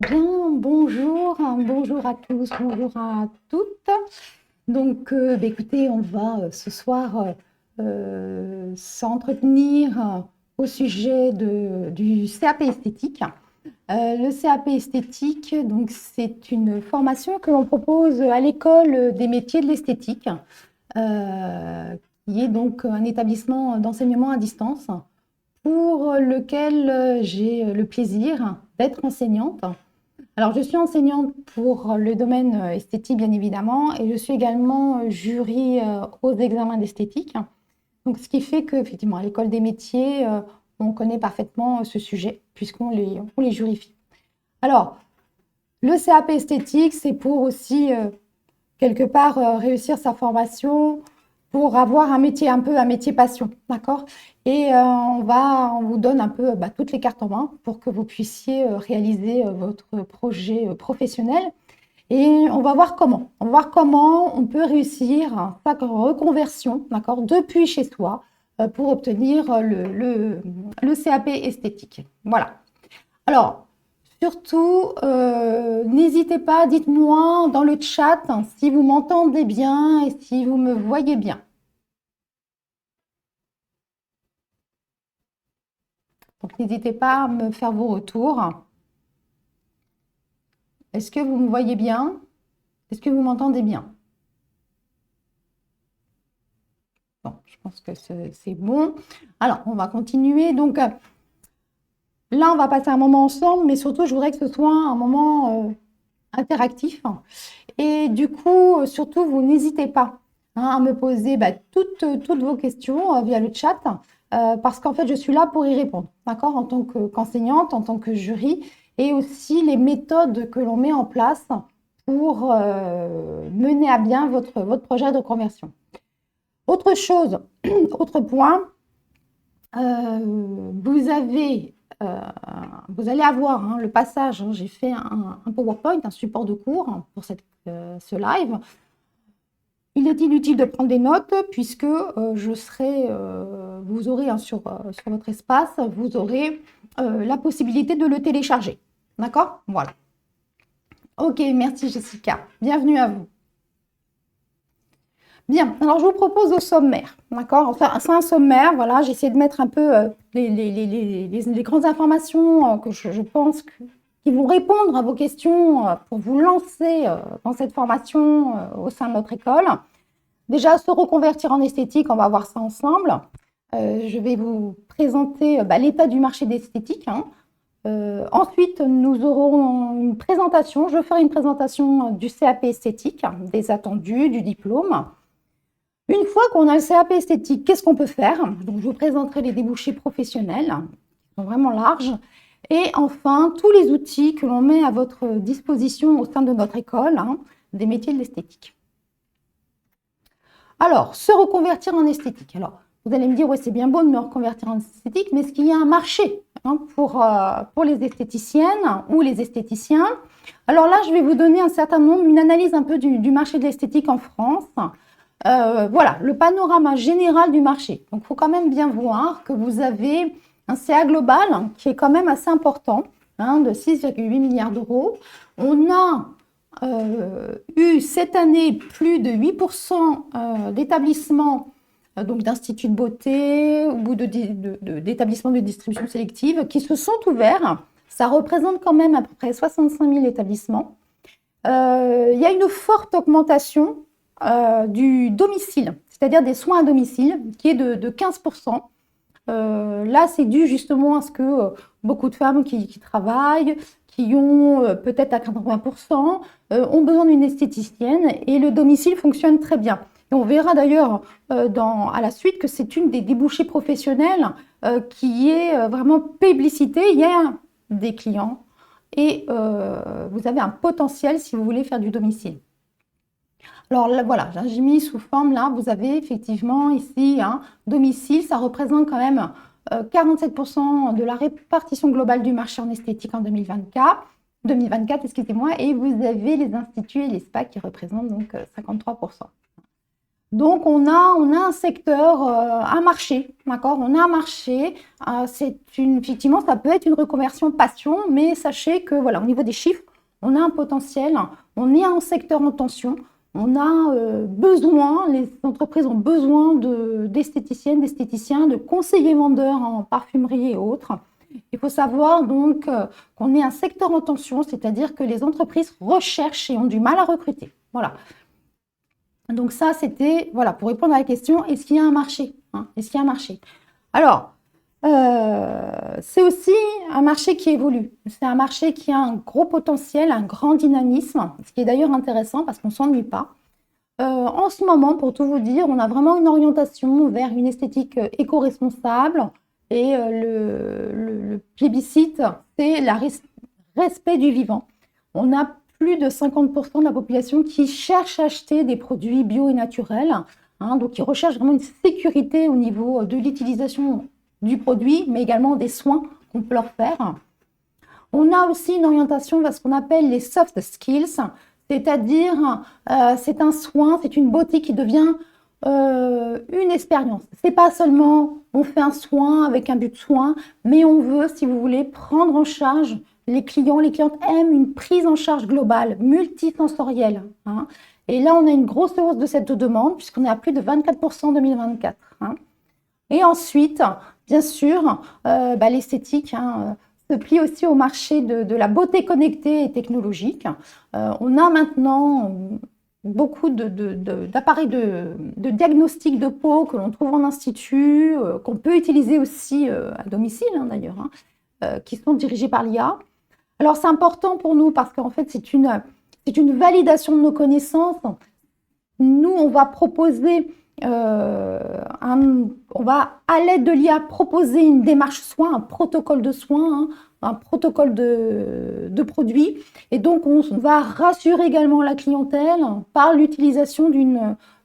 Bien, bonjour, bonjour à tous, bonjour à toutes. Donc, écoutez, on va ce soir s'entretenir au sujet du CAP esthétique. Le CAP esthétique, donc, c'est une formation que l'on propose à l'école des métiers de l'esthétique, euh, qui est donc un établissement d'enseignement à distance pour lequel j'ai le plaisir d'être enseignante. Alors, je suis enseignante pour le domaine esthétique, bien évidemment, et je suis également jury aux examens d'esthétique. Donc, ce qui fait qu'effectivement, à l'école des métiers, on connaît parfaitement ce sujet, puisqu'on les jurifie. Alors, le CAP esthétique, c'est pour aussi, quelque part, réussir sa formation, pour avoir un métier un peu, un métier passion, d'accord? Et on vous donne un peu toutes les cartes en main pour que vous puissiez réaliser votre projet professionnel. Et on va voir comment. On va voir comment on peut réussir sa reconversion, d'accord, depuis chez soi pour obtenir le CAP esthétique. Voilà. Alors, surtout, n'hésitez pas, dites-moi dans le chat si vous m'entendez bien et si vous me voyez bien. Donc, n'hésitez pas à me faire vos retours. Est-ce que vous me voyez bien? Est-ce que vous m'entendez bien? Bon, je pense que c'est bon. Alors, on va continuer. Donc, là, on va passer un moment ensemble, mais surtout, je voudrais que ce soit un moment interactif. Et du coup, surtout, vous n'hésitez pas à me poser toutes vos questions via le chat, parce qu'en fait, je suis là pour y répondre, d'accord, en tant qu'enseignante, en tant que jury, et aussi les méthodes que l'on met en place pour mener à bien votre projet de conversion. Autre chose, autre point, vous avez, vous allez avoir le passage, j'ai fait un PowerPoint, un support de cours pour ce live. Il est inutile de prendre des notes puisque vous aurez sur votre espace, vous aurez la possibilité de le télécharger. D'accord? Voilà. Ok, merci Jessica. Bienvenue à vous. Bien, alors je vous propose au sommaire, d'accord? Enfin, c'est un sommaire, voilà, j'ai essayé de mettre un peu les grandes informations que je pense qui vont répondre à vos questions pour vous lancer dans cette formation au sein de notre école. Déjà, se reconvertir en esthétique, on va voir ça ensemble. Je vais vous présenter l'état du marché d'esthétique. Ensuite, nous aurons une présentation, je ferai une présentation du CAP esthétique, des attendus, du diplôme. Une fois qu'on a le CAP esthétique, qu'est-ce qu'on peut faire? Donc, je vous présenterai les débouchés professionnels, qui sont vraiment larges. Et enfin, tous les outils que l'on met à votre disposition au sein de notre école, des métiers de l'esthétique. Alors, se reconvertir en esthétique. Alors, vous allez me dire, ouais, c'est bien beau de me reconvertir en esthétique, mais est-ce qu'il y a un marché pour les esthéticiennes ou les esthéticiens? Alors là, je vais vous donner un certain nombre, une analyse un peu du marché de l'esthétique en France. Voilà, le panorama général du marché. Donc, il faut quand même bien voir que vous avez un CA global qui est quand même assez important, de 6,8 milliards d'euros. On a eu cette année plus de 8% d'établissements, donc d'instituts de beauté ou d'établissements de distribution sélective qui se sont ouverts. Ça représente quand même à peu près 65 000 établissements. Il y a une forte augmentation du domicile, c'est-à-dire des soins à domicile, qui est de 15%. Là, c'est dû justement à ce que beaucoup de femmes qui travaillent, qui ont peut-être à 80%, ont besoin d'une esthéticienne et le domicile fonctionne très bien. Et on verra d'ailleurs à la suite que c'est une des débouchés professionnels qui est vraiment publicité. Il y a des clients et vous avez un potentiel si vous voulez faire du domicile. Alors là, voilà, j'ai mis sous forme, là, vous avez effectivement ici un domicile, ça représente quand même 47% de la répartition globale du marché en esthétique en 2024, excusez-moi, et vous avez les instituts et les spas qui représentent donc 53%. Donc, on a un secteur, un marché, d'accord? On a un marché, effectivement, ça peut être une reconversion passion, mais sachez que, voilà, au niveau des chiffres, on a un potentiel, on est un secteur en tension, on a besoin, les entreprises ont besoin d'esthéticiennes, d'esthéticiens, de conseillers vendeurs en parfumerie et autres. Il faut savoir donc qu'on est un secteur en tension, c'est-à-dire que les entreprises recherchent et ont du mal à recruter. Voilà. Donc ça, c'était, voilà, pour répondre à la question, est-ce qu'il y a un marché, hein? Est-ce qu'il y a un marché? Alors, c'est aussi un marché qui évolue. C'est un marché qui a un gros potentiel, un grand dynamisme, ce qui est d'ailleurs intéressant parce qu'on ne s'ennuie pas. En ce moment, pour tout vous dire, on a vraiment une orientation vers une esthétique éco-responsable et le plébiscite, c'est le respect du vivant. On a plus de 50% de la population qui cherche à acheter des produits bio et naturels, hein, donc qui recherche vraiment une sécurité au niveau de l'utilisation du produit, mais également des soins qu'on peut leur faire. On a aussi une orientation vers ce qu'on appelle les soft skills, c'est-à-dire c'est un soin, c'est une beauté qui devient une expérience. C'est pas seulement on fait un soin avec un but de soin, mais on veut, si vous voulez, prendre en charge les clients. Les clientes aiment une prise en charge globale, multisensorielle, hein. Et là, on a une grosse hausse de cette demande puisqu'on est à plus de 24% en 2024. Hein. Et ensuite, bien sûr, l'esthétique, hein, se plie aussi au marché de la beauté connectée et technologique. On a maintenant beaucoup d'appareils de diagnostic de peau que l'on trouve en institut, qu'on peut utiliser aussi à domicile, hein, d'ailleurs, hein, qui sont dirigés par l'IA. Alors, c'est important pour nous parce qu'en fait, c'est une validation de nos connaissances. Nous, on va proposer, on va, à l'aide de l'IA, proposer une démarche soin, un protocole de soins, hein, un protocole de produits. Et donc, on va rassurer également la clientèle par l'utilisation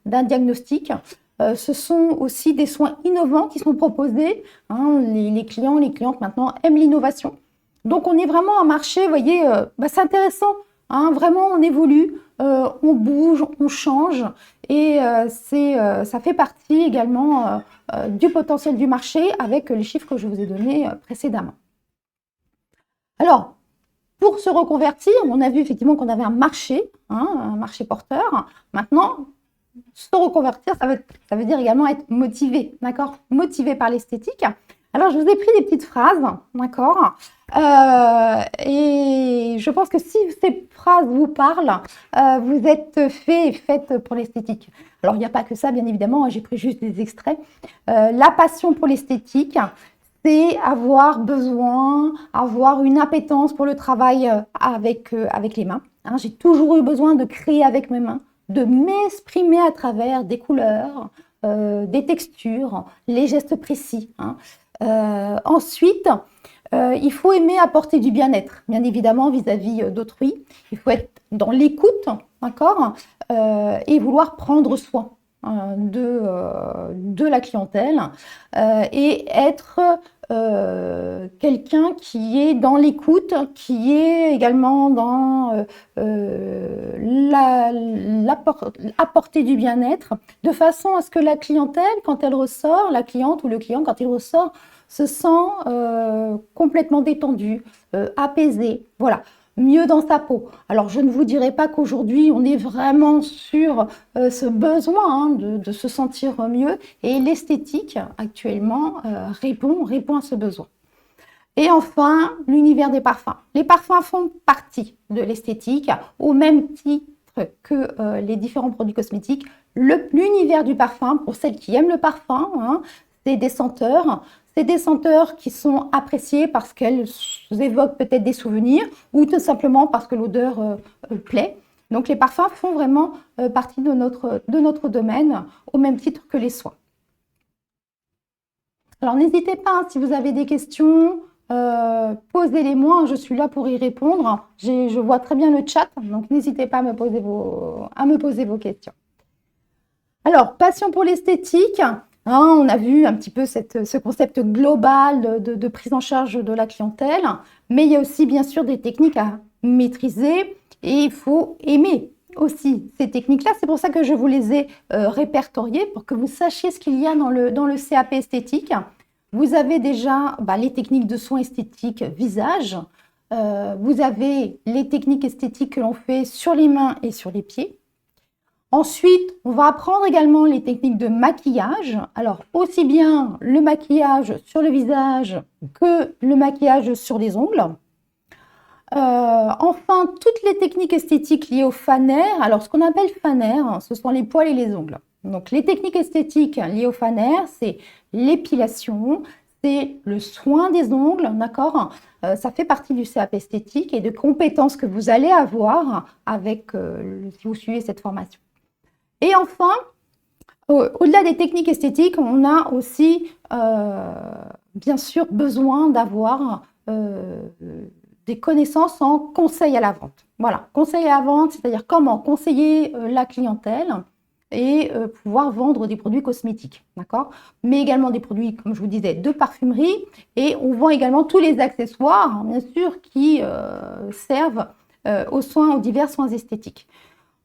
d'un diagnostic. Ce sont aussi des soins innovants qui sont proposés. Hein, les clients, les clientes maintenant aiment l'innovation. Donc, on est vraiment un marché, vous voyez, c'est intéressant. Hein, vraiment, on évolue, on bouge, on change. Et ça fait partie également du potentiel du marché avec les chiffres que je vous ai donnés précédemment. Alors, pour se reconvertir, on a vu effectivement qu'on avait un marché, hein, un marché porteur. Maintenant, se reconvertir, ça veut dire également être motivé, d'accord? Motivé par l'esthétique. Alors, je vous ai pris des petites phrases, d'accord? Et je pense que si ces phrases vous parlent, vous êtes fait et faite pour l'esthétique. Alors, il n'y a pas que ça, bien évidemment, j'ai pris juste des extraits. La passion pour l'esthétique, c'est avoir besoin, avoir une appétence pour le travail avec les mains. Hein, j'ai toujours eu besoin de créer avec mes mains, de m'exprimer à travers des couleurs, des textures, les gestes précis. Hein. Ensuite, il faut aimer apporter du bien-être, bien évidemment, vis-à-vis d'autrui. Il faut être dans l'écoute, d'accord, et vouloir prendre soin de la clientèle et être quelqu'un qui est dans l'écoute, qui est également dans apporter du bien-être, de façon à ce que la clientèle, quand elle ressort, la cliente ou le client, quand il ressort, se sent complètement détendu, apaisé, voilà, mieux dans sa peau. Alors, je ne vous dirai pas qu'aujourd'hui, on est vraiment sur ce besoin hein, de se sentir mieux, et l'esthétique, actuellement, répond à ce besoin. Et enfin, l'univers des parfums. Les parfums font partie de l'esthétique, au même titre que les différents produits cosmétiques. L'univers du parfum, pour celles qui aiment le parfum, hein, c'est des senteurs. C'est des senteurs qui sont appréciées parce qu'elles évoquent peut-être des souvenirs ou tout simplement parce que l'odeur plaît. Donc les parfums font vraiment partie de notre domaine au même titre que les soins. Alors n'hésitez pas, hein, si vous avez des questions, posez-les-moi, je suis là pour y répondre. Je vois très bien le chat, donc n'hésitez pas à me poser vos questions. Alors, passion pour l'esthétique. Hein, on a vu un petit peu ce concept global de prise en charge de la clientèle, mais il y a aussi bien sûr des techniques à maîtriser et il faut aimer aussi ces techniques-là. C'est pour ça que je vous les ai répertoriées, pour que vous sachiez ce qu'il y a dans le CAP esthétique. Vous avez déjà les techniques de soins esthétiques visage. Vous avez les techniques esthétiques que l'on fait sur les mains et sur les pieds. Ensuite, on va apprendre également les techniques de maquillage. Alors, aussi bien le maquillage sur le visage que le maquillage sur les ongles. Enfin, toutes les techniques esthétiques liées au fanère. Alors, ce qu'on appelle fanère, ce sont les poils et les ongles. Donc, les techniques esthétiques liées au fanère, c'est l'épilation, c'est le soin des ongles, d'accord? Ça fait partie du CAP esthétique et de compétences que vous allez avoir avec, si vous suivez cette formation. Et enfin, au-delà des techniques esthétiques, on a aussi, bien sûr, besoin d'avoir des connaissances en conseil à la vente. Voilà, conseil à la vente, c'est-à-dire comment conseiller la clientèle et pouvoir vendre des produits cosmétiques, d'accord? Mais également des produits, comme je vous disais, de parfumerie. Et on vend également tous les accessoires, bien sûr, qui servent aux divers soins esthétiques.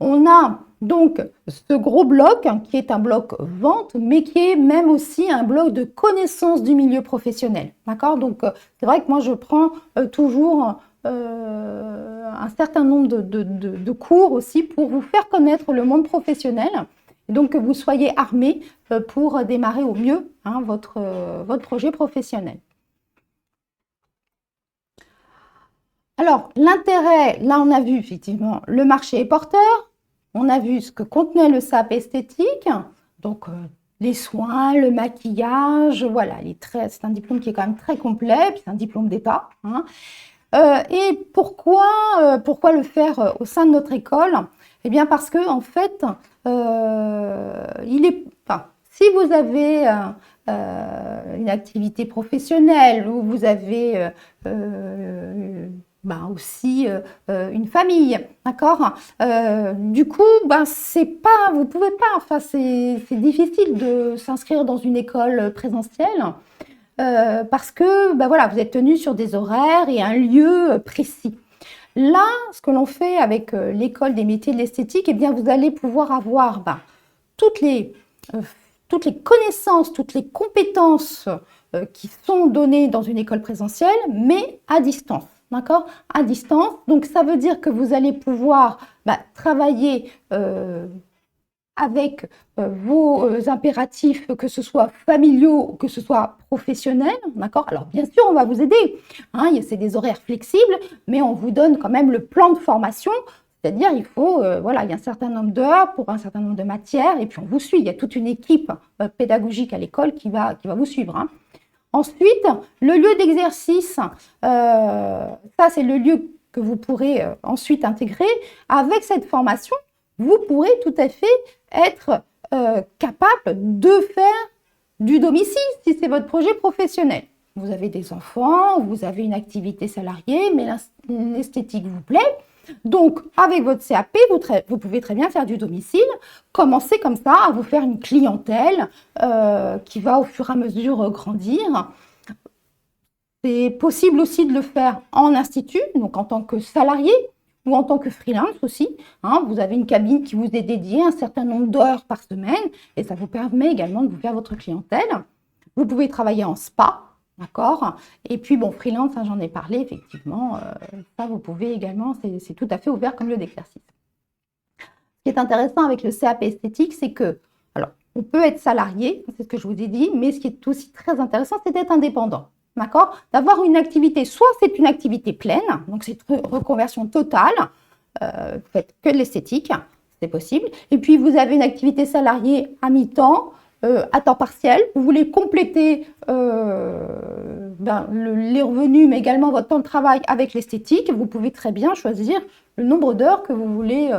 On a donc ce gros bloc qui est un bloc vente, mais qui est même aussi un bloc de connaissance du milieu professionnel. D'accord? Donc, c'est vrai que moi, je prends toujours un certain nombre de cours aussi pour vous faire connaître le monde professionnel. Donc, que vous soyez armés pour démarrer au mieux votre projet professionnel. Alors, l'intérêt, là, on a vu effectivement le marché est porteur. On a vu ce que contenait le CAP esthétique, donc les soins, le maquillage, voilà, c'est un diplôme qui est quand même très complet, puis c'est un diplôme d'État. Et pourquoi le faire au sein de notre école? Eh bien parce que en fait, si vous avez une activité professionnelle ou vous avez aussi une famille, d'accord? Du coup, vous pouvez pas, enfin, c'est difficile de s'inscrire dans une école présentielle parce que, voilà, vous êtes tenu sur des horaires et un lieu précis. Là, ce que l'on fait avec l'école des métiers de l'esthétique, eh bien, vous allez pouvoir avoir toutes les connaissances, toutes les compétences qui sont données dans une école présentielle, mais à distance. D'accord? À distance. Donc, ça veut dire que vous allez pouvoir travailler avec vos impératifs, que ce soit familiaux, que ce soit professionnels. D'accord? Alors, bien sûr, on va vous aider. C'est des horaires flexibles, mais on vous donne quand même le plan de formation. C'est-à-dire, il faut, il y a un certain nombre d'heures pour un certain nombre de matières, et puis on vous suit. Il y a toute une équipe pédagogique à l'école qui va vous suivre. Ensuite, le lieu d'exercice, ça c'est le lieu que vous pourrez ensuite intégrer. Avec cette formation, vous pourrez tout à fait être capable de faire du domicile si c'est votre projet professionnel. Vous avez des enfants, vous avez une activité salariée, mais l'esthétique vous plaît. Donc, avec votre CAP, vous pouvez très bien faire du domicile, commencer comme ça à vous faire une clientèle qui va au fur et à mesure grandir. C'est possible aussi de le faire en institut, donc en tant que salarié ou en tant que freelance aussi. Vous avez une cabine qui vous est dédiée un certain nombre d'heures par semaine et ça vous permet également de vous faire votre clientèle. Vous pouvez travailler en spa. D'accord? Et puis, freelance, j'en ai parlé, effectivement, ça, vous pouvez également, c'est tout à fait ouvert comme lieu d'exercice. Ce qui est intéressant avec le CAP esthétique, c'est que, alors, on peut être salarié, c'est ce que je vous ai dit, mais ce qui est aussi très intéressant, c'est d'être indépendant. D'accord? D'avoir une activité, soit c'est une activité pleine, donc c'est une reconversion totale, vous faites que de l'esthétique, c'est possible, et puis vous avez une activité salariée à mi-temps, à temps partiel, vous voulez compléter les revenus, mais également votre temps de travail avec l'esthétique, vous pouvez très bien choisir le nombre d'heures que vous voulez,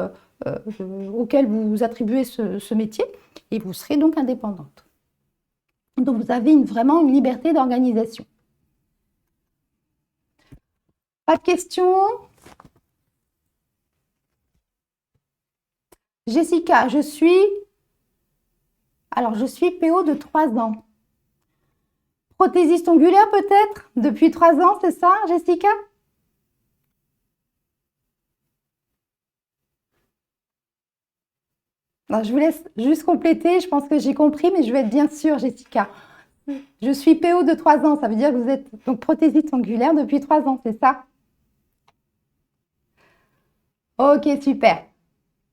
auquel vous attribuez ce métier, et vous serez donc indépendante. Donc vous avez vraiment une liberté d'organisation. Pas de questions? Jessica, je suis PO de 3 ans. Prothésiste ongulaire peut-être? Depuis 3 ans, c'est ça, Jessica? Alors, je vous laisse juste compléter. Je pense que j'ai compris, mais je vais être bien sûre, Jessica. Je suis PO de 3 ans. Ça veut dire que vous êtes donc prothésiste ongulaire depuis 3 ans, c'est ça? Ok, super.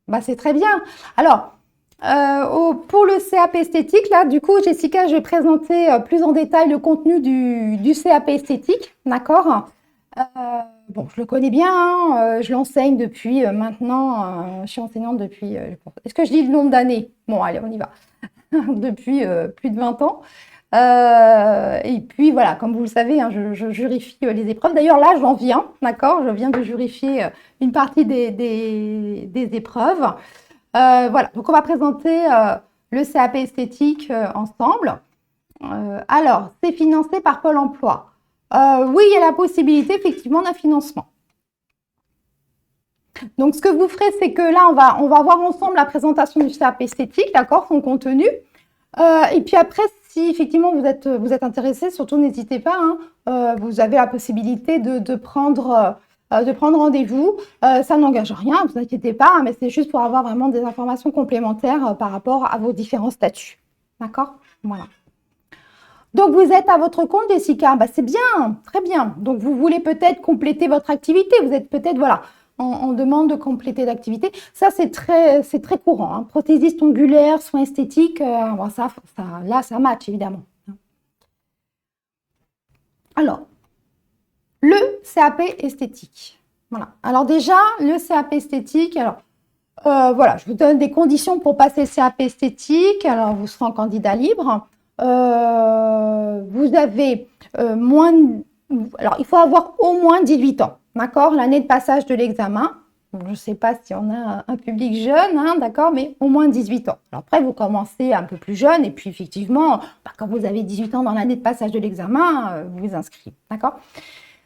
Bah, c'est très bien. Alors, pour le CAP esthétique, là, du coup, Jessica, je vais présenter plus en détail le contenu du CAP esthétique, d'accord? Bon, je le connais bien, hein, je l'enseigne depuis maintenant, je suis enseignante depuis, est-ce que je dis le nombre d'années? Bon, allez, on y va. Depuis plus de 20 ans. Et puis voilà, comme vous le savez, hein, je jurifie les épreuves. D'ailleurs, là, j'en viens, d'accord? Je viens de jurifier une partie des épreuves. Voilà, donc on va présenter le CAP esthétique ensemble. Alors, c'est financé par Pôle emploi. Oui, il y a la possibilité effectivement d'un financement. Donc, ce que vous ferez, c'est que là, on va voir ensemble la présentation du CAP esthétique, d'accord, son contenu. Et puis après, si effectivement vous êtes intéressé, surtout n'hésitez pas, hein, vous avez la possibilité de prendre rendez-vous. Ça n'engage rien, ne vous inquiétez pas, hein, mais c'est juste pour avoir vraiment des informations complémentaires par rapport à vos différents statuts. D'accord? Voilà. Donc, vous êtes à votre compte, Jessica. Bah, c'est bien, très bien. Donc, vous voulez peut-être compléter votre activité. Vous êtes peut-être, voilà, en demande de compléter l'activité. Ça, c'est très courant. Hein. Prothésiste ongulaire, soins esthétiques, bon, là, ça match, évidemment. Alors, le CAP esthétique. Voilà. Alors déjà, le CAP esthétique, alors, voilà, je vous donne des conditions pour passer le CAP esthétique. Alors, vous serez en candidat libre. Vous avez alors, il faut avoir au moins 18 ans, d'accord? L'année de passage de l'examen. Je ne sais pas si on a un public jeune, hein, d'accord, mais au moins 18 ans. Alors après, vous commencez un peu plus jeune et puis effectivement, bah, quand vous avez 18 ans dans l'année de passage de l'examen, vous vous inscrivez, d'accord?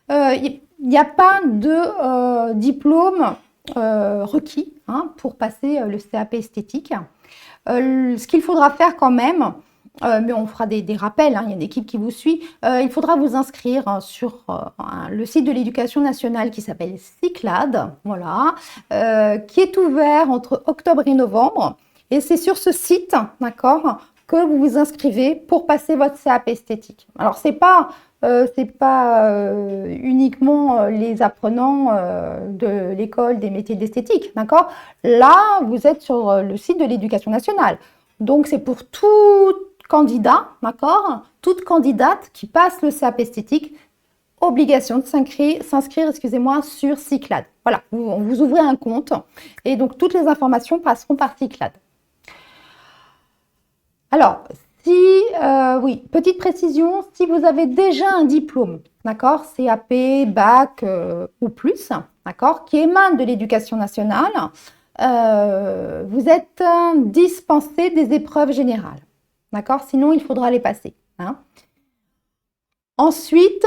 Il n'y a pas de diplôme requis hein, pour passer le CAP esthétique. Ce qu'il faudra faire quand même, mais on fera des rappels, hein, il y a une équipe qui vous suit, il faudra vous inscrire hein, sur le site de l'éducation nationale qui s'appelle Cyclades, voilà, qui est ouvert entre octobre et novembre. Et c'est sur ce site, d'accord, que vous vous inscrivez pour passer votre CAP esthétique. Alors, c'est pas uniquement les apprenants de l'école des métiers d'esthétique, d'accord? Là, vous êtes sur le site de l'éducation nationale. Donc, c'est pour tout candidat, d'accord? Toute candidate qui passe le CAP esthétique, obligation de s'inscrire, excusez-moi, sur Cyclades. Voilà, vous ouvrez un compte et donc toutes les informations passeront par Cyclades. Alors, oui, petite précision, si vous avez déjà un diplôme, d'accord, CAP, bac ou plus, d'accord, qui émane de l'éducation nationale, vous êtes dispensé des épreuves générales, d'accord, sinon il faudra les passer. Hein. Ensuite,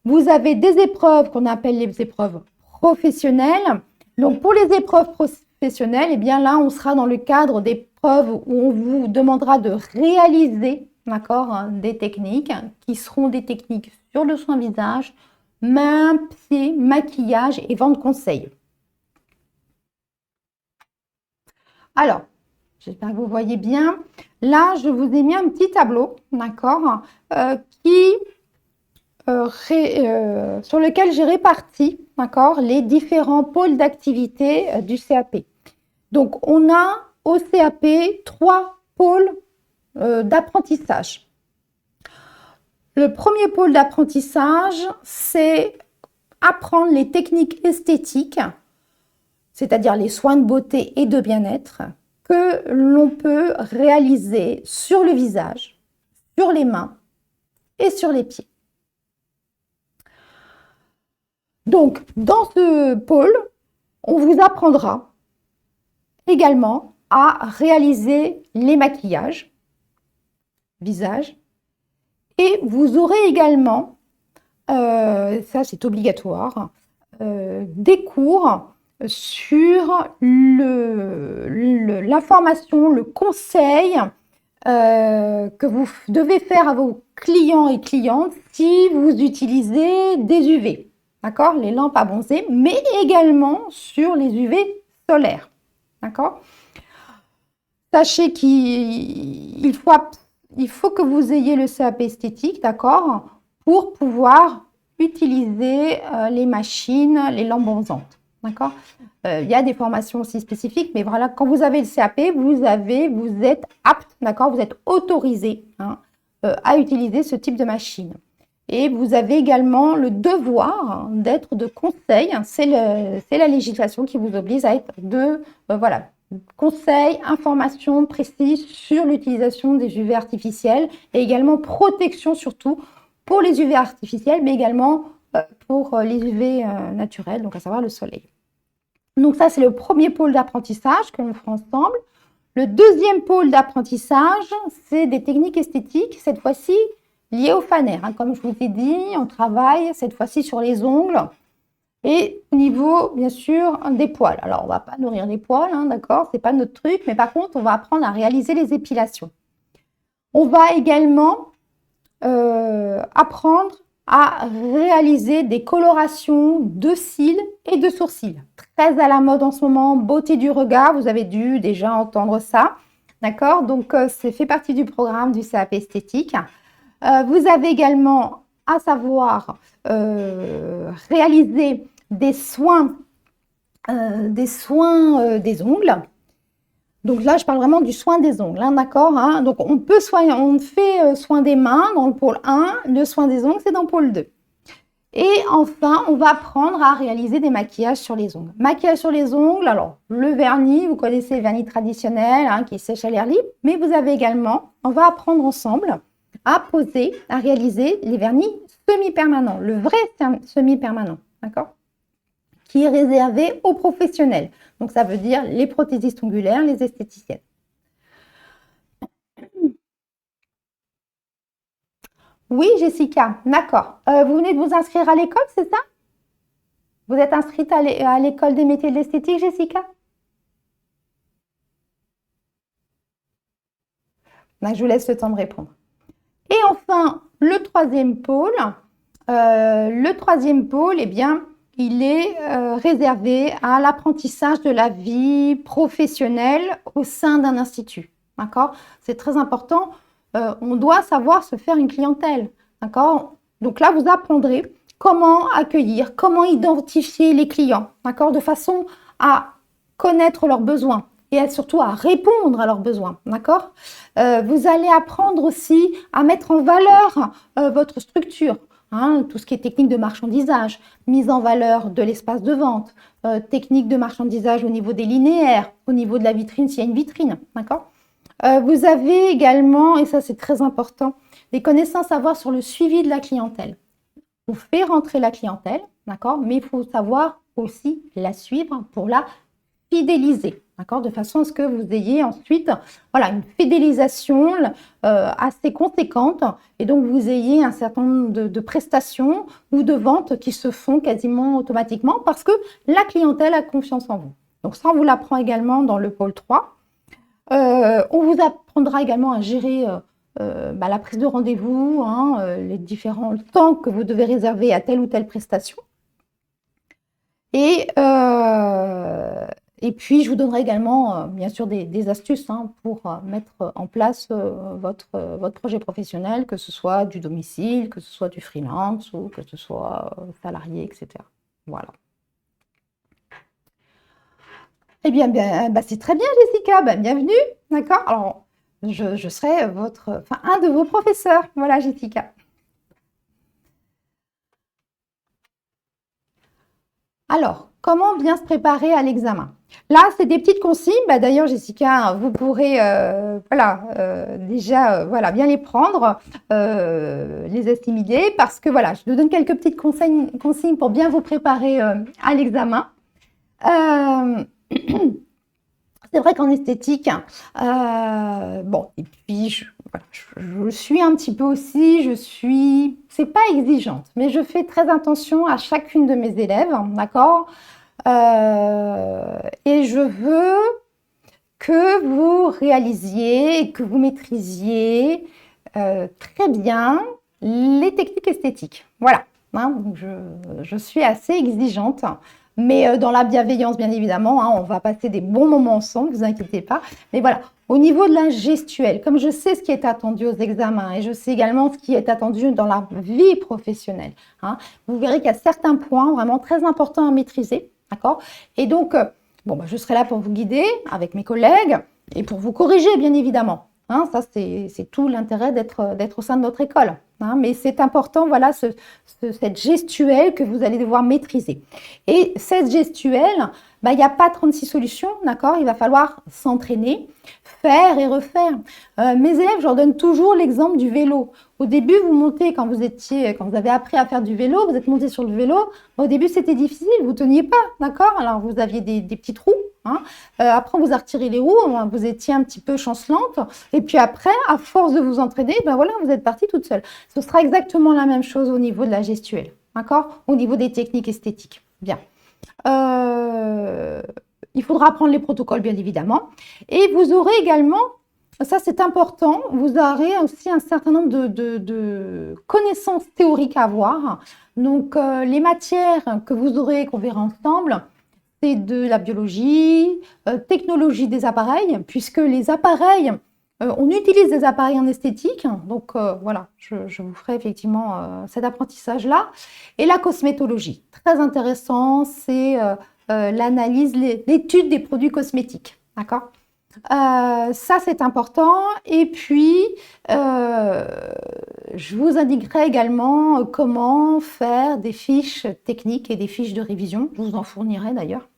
vous avez des épreuves qu'on appelle les épreuves professionnelles. Donc, pour les épreuves professionnelles, eh bien là, on sera dans le cadre d'épreuves où on vous demandera de réaliser, d'accord, hein, des techniques qui seront des techniques sur le soin visage, mains, pieds, maquillage et vente conseil. Alors, j'espère que vous voyez bien. Là, je vous ai mis un petit tableau, d'accord, sur lequel j'ai réparti, d'accord, les différents pôles d'activité du CAP. Donc, on a au CAP 3 pôles d'apprentissage. Le premier pôle d'apprentissage, c'est apprendre les techniques esthétiques, c'est-à-dire les soins de beauté et de bien-être, que l'on peut réaliser sur le visage, sur les mains et sur les pieds. Donc, dans ce pôle, on vous apprendra également à réaliser les maquillages, visage, et vous aurez également, ça c'est obligatoire, des cours sur l'information, le conseil que vous devez faire à vos clients et clientes si vous utilisez des UV. D'accord? Les lampes à bronzer, mais également sur les UV solaires. D'accord? Sachez qu'il faut que vous ayez le CAP esthétique, d'accord, pour pouvoir utiliser les machines, les lambanzantes, d'accord. Il y a des formations aussi spécifiques, mais voilà, quand vous avez le CAP, vous êtes apte, d'accord, vous êtes autorisé à utiliser ce type de machine. Et vous avez également le devoir d'être de conseil. C'est la législation qui vous oblige à être voilà, conseil, information précise sur l'utilisation des UV artificiels et également protection surtout pour les UV artificiels, mais également pour les UV naturels, donc à savoir le soleil. Donc ça, c'est le premier pôle d'apprentissage que l'on fera ensemble. Le deuxième pôle d'apprentissage, c'est des techniques esthétiques, cette fois-ci liées au faner. Comme je vous ai dit, on travaille cette fois-ci sur les ongles et au niveau, bien sûr, des poils. Alors, on ne va pas nourrir les poils, d'accord, ce n'est pas notre truc, mais par contre, on va apprendre à réaliser les épilations. On va également apprendre à réaliser des colorations de cils et de sourcils. Très à la mode en ce moment, beauté du regard, vous avez dû déjà entendre ça, d'accord? Donc, ça fait partie du programme du CAP esthétique. Vous avez également à savoir réaliser des soins des ongles. Donc là, je parle vraiment du soin des ongles, d'accord, Donc on fait soin des mains dans le pôle 1, le soin des ongles, c'est dans le pôle 2. Et enfin, on va apprendre à réaliser des maquillages sur les ongles. Maquillage sur les ongles, alors le vernis, vous connaissez le vernis traditionnel qui sèche à l'air libre, mais vous avez également, on va apprendre ensemble à poser, à réaliser les vernis semi-permanents, le vrai semi-permanent, d'accord, qui est réservé aux professionnels. Donc, ça veut dire les prothésistes ongulaires, les esthéticiennes. Oui, Jessica, d'accord. Vous venez de vous inscrire à l'école, c'est ça? Vous êtes inscrite à l'école des métiers de l'esthétique, Jessica? Donc, je vous laisse le temps de répondre. Et enfin, le troisième pôle, eh bien, il est réservé à l'apprentissage de la vie professionnelle au sein d'un institut. D'accord? C'est très important. On doit savoir se faire une clientèle. D'accord? Donc là, vous apprendrez comment accueillir, comment identifier les clients. D'accord? De façon à connaître leurs besoins et surtout à répondre à leurs besoins. D'accord? Vous allez apprendre aussi à mettre en valeur votre structure. Tout ce qui est technique de marchandisage, mise en valeur de l'espace de vente, technique de marchandisage au niveau des linéaires, au niveau de la vitrine s'il y a une vitrine, d'accord. Vous avez également, et ça c'est très important, des connaissances à avoir sur le suivi de la clientèle. On fait rentrer la clientèle, d'accord, mais il faut savoir aussi la suivre pour la fidéliser, d'accord, de façon à ce que vous ayez ensuite voilà, une fidélisation assez conséquente et donc vous ayez un certain nombre de prestations ou de ventes qui se font quasiment automatiquement parce que la clientèle a confiance en vous. Donc ça, on vous l'apprend également dans le pôle 3. On vous apprendra également à gérer la prise de rendez-vous, les différents temps que vous devez réserver à telle ou telle prestation. Et puis, je vous donnerai également, bien sûr, des astuces pour mettre en place votre projet professionnel, que ce soit du domicile, que ce soit du freelance ou que ce soit salarié, etc. Voilà. Eh bien, c'est très bien, Jessica. Bienvenue. D'accord. Alors, je serai un de vos professeurs. Voilà, Jessica. Alors, comment bien se préparer à l'examen? Là, c'est des petites consignes. D'ailleurs, Jessica, vous pourrez déjà bien les prendre, les assimiler, parce que voilà, je vous donne quelques petites consignes pour bien vous préparer à l'examen. C'est vrai qu'en esthétique, et puis je suis un petit peu aussi, c'est pas exigeante, mais je fais très attention à chacune de mes élèves, d'accord? Et je veux que vous réalisiez et que vous maîtrisiez très bien les techniques esthétiques. Voilà, donc je suis assez exigeante mais dans la bienveillance, bien évidemment, hein, on va passer des bons moments ensemble, ne vous inquiétez pas. Mais voilà, au niveau de la gestuelle, comme je sais ce qui est attendu aux examens et je sais également ce qui est attendu dans la vie professionnelle, hein, vous verrez qu'il y a certains points vraiment très importants à maîtriser, d'accord? Et donc, bon, je serai là pour vous guider avec mes collègues et pour vous corriger, bien évidemment. Hein, ça, c'est tout l'intérêt d'être au sein de notre école. Hein, mais c'est important, voilà, cette gestuelle que vous allez devoir maîtriser. Et cette gestuelle, il n'y a pas 36 solutions, d'accord? Il va falloir s'entraîner, faire et refaire. Mes élèves, je leur donne toujours l'exemple du vélo. Au début, vous montez, quand vous avez appris à faire du vélo, vous êtes monté sur le vélo. Au début, c'était difficile, vous ne teniez pas, d'accord? Alors, vous aviez des petits trous. Hein. Après, on vous a retiré les roues, vous étiez un petit peu chancelante. Et puis après, à force de vous entraîner, voilà, vous êtes partie toute seule. Ce sera exactement la même chose au niveau de la gestuelle, d'accord? Au niveau des techniques esthétiques. Bien. Il faudra apprendre les protocoles, bien évidemment. Et vous aurez également, ça c'est important, vous aurez aussi un certain nombre de connaissances théoriques à avoir. Donc, les matières que vous aurez, qu'on verra ensemble, c'est de la biologie, technologie des appareils, puisque les appareils, on utilise des appareils en esthétique, donc voilà, je vous ferai effectivement cet apprentissage-là. Et la cosmétologie, très intéressant, c'est l'analyse, l'étude des produits cosmétiques, d'accord? Ça, c'est important. Et puis, je vous indiquerai également comment faire des fiches techniques et des fiches de révision. Je vous en fournirai d'ailleurs.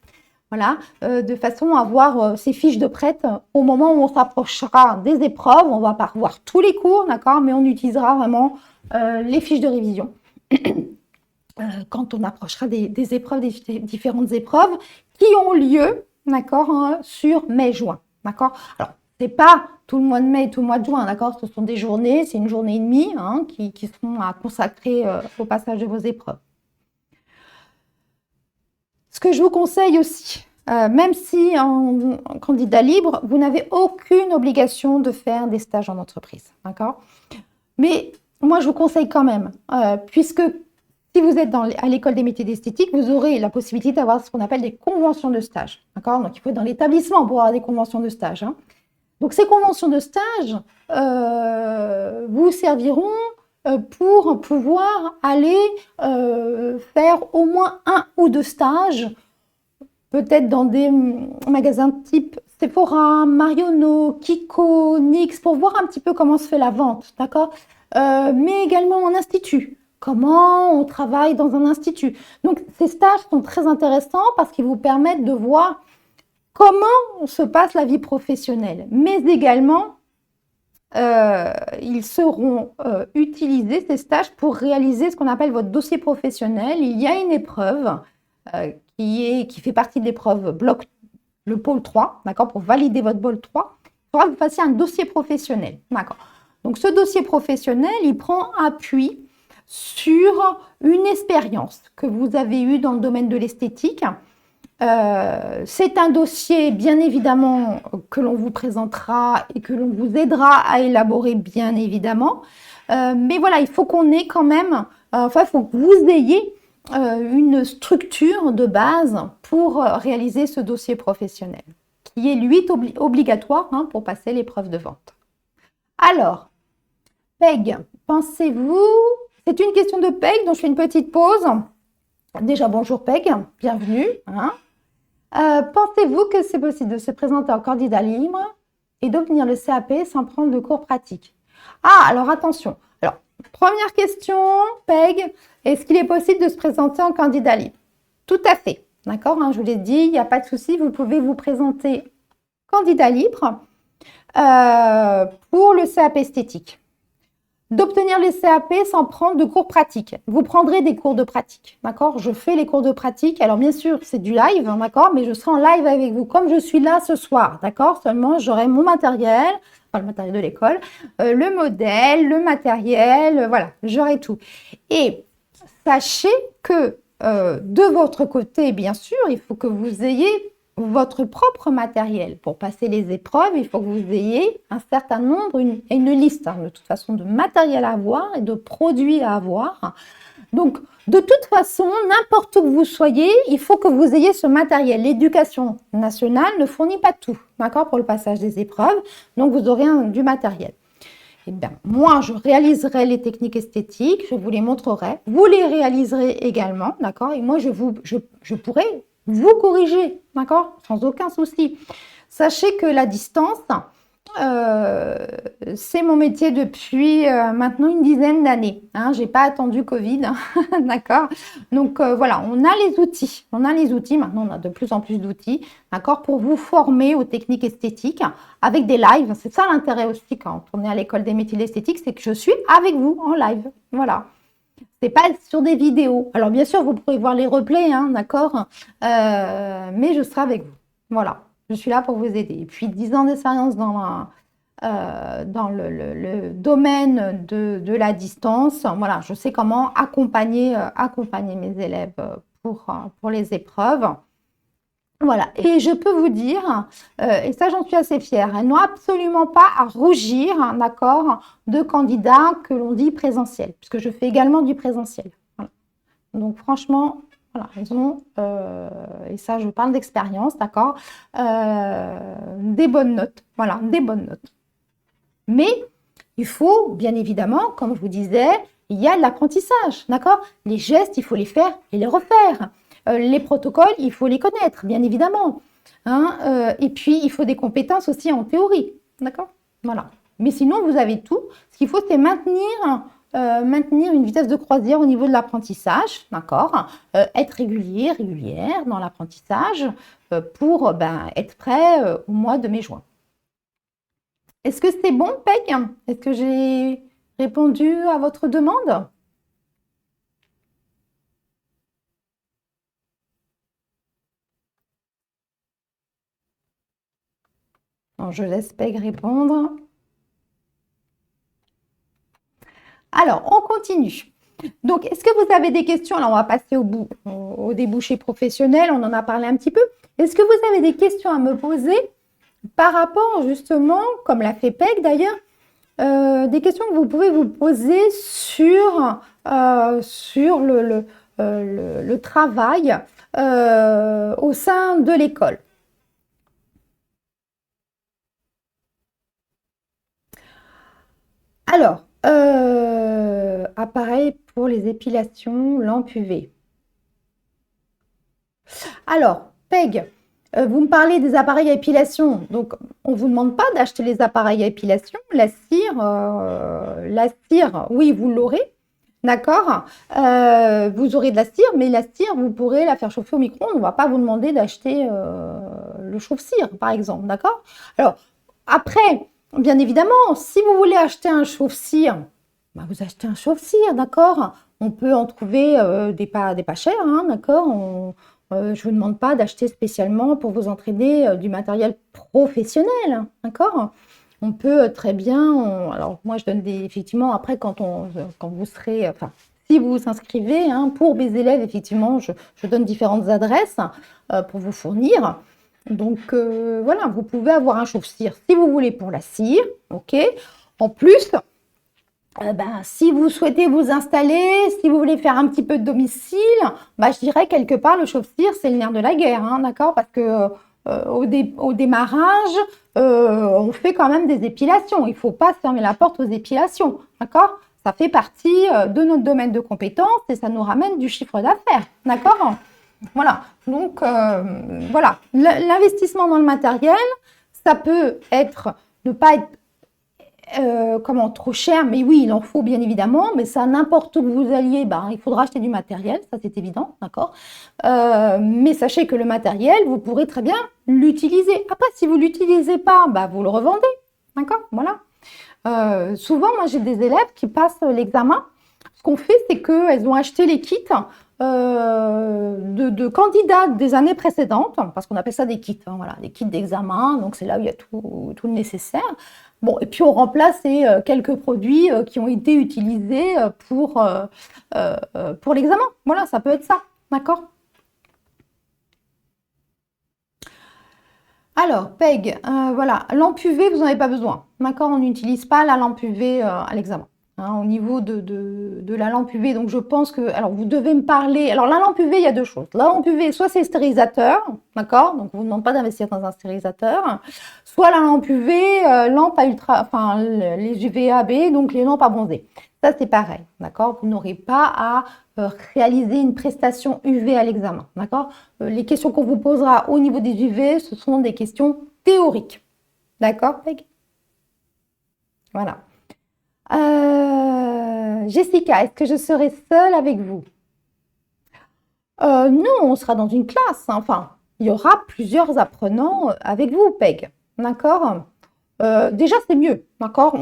Voilà, de façon à avoir ces fiches de prête au moment où on s'approchera des épreuves. On ne va pas revoir tous les cours, d'accord, mais on utilisera vraiment les fiches de révision quand on approchera des épreuves, des différentes épreuves qui ont lieu, d'accord, hein, sur mai-juin, d'accord. Alors, ce n'est pas tout le mois de mai et tout le mois de juin, d'accord, ce sont des journées, c'est une journée et demie hein, qui seront à consacrer au passage de vos épreuves. Ce que je vous conseille aussi, même si en candidat libre, vous n'avez aucune obligation de faire des stages en entreprise, d'accord? Mais moi, je vous conseille quand même, puisque si vous êtes à l'école des métiers d'esthétique, vous aurez la possibilité d'avoir ce qu'on appelle des conventions de stage, d'accord? Donc, il faut être dans l'établissement pour avoir des conventions de stage. Hein. Donc, ces conventions de stage vous serviront pour pouvoir aller faire au moins 1 ou 2 stages, peut-être dans des magasins type Sephora, Marionneau, Kiko, Nix, pour voir un petit peu comment se fait la vente, d'accord? Mais également en institut, comment on travaille dans un institut. Donc, ces stages sont très intéressants parce qu'ils vous permettent de voir comment se passe la vie professionnelle, mais également ils seront utilisés, ces stages, pour réaliser ce qu'on appelle votre dossier professionnel. Il y a une épreuve qui fait partie de l'épreuve bloc, le pôle 3, d'accord, pour valider votre pôle 3. Il faudra que vous fassiez un dossier professionnel, d'accord. Donc, ce dossier professionnel, il prend appui sur une expérience que vous avez eue dans le domaine de l'esthétique. C'est un dossier, bien évidemment, que l'on vous présentera et que l'on vous aidera à élaborer, bien évidemment. Mais voilà, il faut qu'on ait quand même, il faut que vous ayez une structure de base pour réaliser ce dossier professionnel, qui est, lui, obligatoire hein, pour passer l'épreuve de vente. Alors, PEG, pensez-vous... C'est une question de PEG, donc je fais une petite pause. Déjà, bonjour PEG, bienvenue. Hein. Pensez-vous que c'est possible de se présenter en candidat libre et d'obtenir le CAP sans prendre de cours pratiques? Ah, alors attention. Alors, première question, PEG, est-ce qu'il est possible de se présenter en candidat libre? Tout à fait, d'accord, hein, je vous l'ai dit, il n'y a pas de souci, vous pouvez vous présenter candidat libre pour le CAP esthétique. D'obtenir les CAP sans prendre de cours pratiques. Vous prendrez des cours de pratique, d'accord? Je fais les cours de pratique. Alors, bien sûr, c'est du live, hein, d'accord? Mais je serai en live avec vous, comme je suis là ce soir, d'accord? Seulement, j'aurai mon matériel, enfin, le matériel de l'école, le modèle, le matériel, voilà, j'aurai tout. Et sachez que de votre côté, bien sûr, il faut que vous ayez votre propre matériel. Pour passer les épreuves, il faut que vous ayez un certain nombre, une liste hein, de toute façon de matériel à avoir et de produits à avoir. Donc, de toute façon, n'importe où que vous soyez, il faut que vous ayez ce matériel. L'éducation nationale ne fournit pas tout, d'accord, pour le passage des épreuves. Donc, vous aurez du matériel. Eh bien, moi, je réaliserai les techniques esthétiques, je vous les montrerai. Vous les réaliserez également, d'accord. Et moi, je pourrai vous corriger, d'accord, sans aucun souci. Sachez que la distance, c'est mon métier depuis maintenant une dizaine d'années. Hein, j'ai pas attendu Covid, hein, d'accord. Donc voilà, on a les outils. On a les outils. Maintenant, on a de plus en plus d'outils, d'accord, pour vous former aux techniques esthétiques avec des lives. C'est ça l'intérêt aussi quand on est à l'école des métiers esthétiques, c'est que je suis avec vous en live. Voilà. C'est pas sur des vidéos. Alors bien sûr, vous pourrez voir les replays, hein, d'accord, mais je serai avec vous. Voilà. Je suis là pour vous aider. Et puis, 10 ans d'expérience dans le domaine de la distance. Voilà, je sais comment accompagner mes élèves pour les épreuves. Voilà, et je peux vous dire, et ça j'en suis assez fière, elles n'ont absolument pas à rougir, hein, d'accord, de candidats que l'on dit présentiel, puisque je fais également du présentiel. Voilà. Donc franchement, voilà, elles ont, et ça je parle d'expérience, d'accord, des bonnes notes, voilà, des bonnes notes. Mais il faut, bien évidemment, comme je vous disais, il y a de l'apprentissage, d'accord? Les gestes, il faut les faire et les refaire. Les protocoles, il faut les connaître, bien évidemment. Hein, et puis, il faut des compétences aussi en théorie, d'accord? Voilà. Mais sinon, vous avez tout. Ce qu'il faut, c'est maintenir une vitesse de croisière au niveau de l'apprentissage, d'accord? Être régulière dans l'apprentissage pour être prêt au mois de mai-juin. Est-ce que c'est bon, Peg? Est-ce que j'ai répondu à votre demande? Non, je laisse Peg répondre. Alors, on continue. Donc, est-ce que vous avez des questions? Alors, on va passer au débouché professionnel. On en a parlé un petit peu. Est-ce que vous avez des questions à me poser par rapport, justement, comme l'a fait Peg d'ailleurs, des questions que vous pouvez vous poser sur le travail au sein de l'école? Alors, appareil pour les épilations, lampe UV. Alors, Peg, vous me parlez des appareils à épilation. Donc, on ne vous demande pas d'acheter les appareils à épilation. La cire, oui, vous l'aurez. D'accord. Vous aurez de la cire, mais la cire, vous pourrez la faire chauffer au micro-ondes. On ne va pas vous demander d'acheter le chauffe-cire, par exemple. D'accord. Alors, après, bien évidemment, si vous voulez acheter un chauffe-cire, bah, vous achetez un chauffe-cire, d'accord. On peut en trouver des pas chers, hein, d'accord. Je ne vous demande pas d'acheter spécialement pour vous entraîner du matériel professionnel, hein, d'accord. On peut très bien, alors moi je donne effectivement, après quand vous serez, enfin, si vous vous inscrivez, hein, pour mes élèves, effectivement, je donne différentes adresses pour vous fournir. Donc voilà, vous pouvez avoir un chauffe-cire si vous voulez pour la cire, ok. En plus, si vous souhaitez vous installer, si vous voulez faire un petit peu de domicile, je dirais quelque part le chauffe-cire, c'est le nerf de la guerre, hein, d'accord? Parce que au démarrage, on fait quand même des épilations. Il ne faut pas fermer la porte aux épilations, d'accord? Ça fait partie de notre domaine de compétences et ça nous ramène du chiffre d'affaires, d'accord? Voilà, donc voilà, l'investissement dans le matériel, ça peut ne pas être trop cher, mais oui, il en faut bien évidemment, mais ça, n'importe où que vous alliez, il faudra acheter du matériel, ça c'est évident, d'accord. Mais sachez que le matériel, vous pourrez très bien l'utiliser. Après, si vous ne l'utilisez pas, vous le revendez, d'accord, voilà. Souvent, moi j'ai des élèves qui passent l'examen. Ce qu'on fait, c'est qu'elles ont acheté les kits de candidats des années précédentes, parce qu'on appelle ça des kits, hein, voilà, des kits d'examen, donc c'est là où il y a tout le nécessaire. Bon, et puis on remplace quelques produits qui ont été utilisés pour l'examen. Voilà, ça peut être ça, d'accord? Alors, Peg, voilà, lampe UV, vous n'en avez pas besoin, d'accord? On n'utilise pas la lampe UV à l'examen. hein, au niveau de la lampe UV. Donc, je pense que, alors, vous devez me parler. Alors, la lampe UV, il y a deux choses. La lampe UV, soit c'est stérilisateur, d'accord? Donc, on vous demande pas d'investir dans un stérilisateur. Soit la lampe UV, lampe à ultra, enfin, les UVAB, donc les lampes à bronzer. Ça, c'est pareil, d'accord? Vous n'aurez pas à réaliser une prestation UV à l'examen, d'accord? Les questions qu'on vous posera au niveau des UV, ce sont des questions théoriques. D'accord, Peg? Voilà. Jessica, est-ce que je serai seule avec vous? Non, on sera dans une classe, hein. Enfin, il y aura plusieurs apprenants avec vous, Peg. D'accord? Déjà, c'est mieux. D'accord?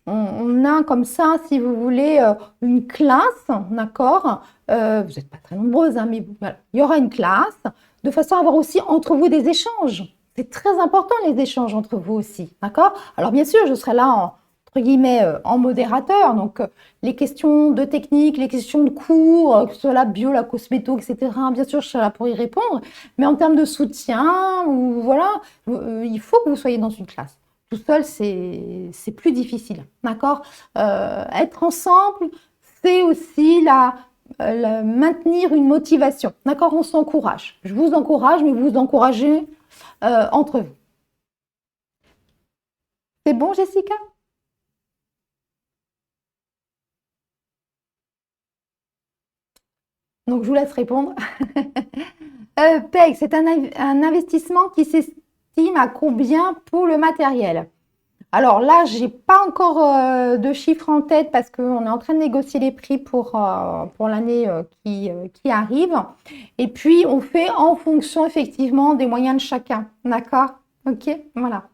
On a comme ça, si vous voulez, une classe. D'accord? Vous n'êtes pas très nombreuses, hein, mais voilà. Il y aura une classe de façon à avoir aussi entre vous des échanges. C'est très important, les échanges entre vous aussi. D'accord? Alors, bien sûr, je serai là entre guillemets, en modérateur. Donc, les questions de technique, les questions de cours, que ce soit la bio, la cosméto, etc. Bien sûr, je serai là pour y répondre. Mais en termes de soutien, ou voilà, il faut que vous soyez dans une classe. Tout seul, c'est plus difficile. D'accord? Être ensemble, c'est aussi maintenir une motivation. D'accord? On s'encourage. Je vous encourage, mais vous vous encouragez entre vous. C'est bon, Jessica? Donc, je vous laisse répondre. Peg, c'est un investissement qui s'estime à combien pour le matériel? Alors là, j'ai pas encore de chiffres en tête parce qu'on est en train de négocier les prix pour l'année qui arrive. Et puis, on fait en fonction effectivement des moyens de chacun. D'accord? Ok, voilà.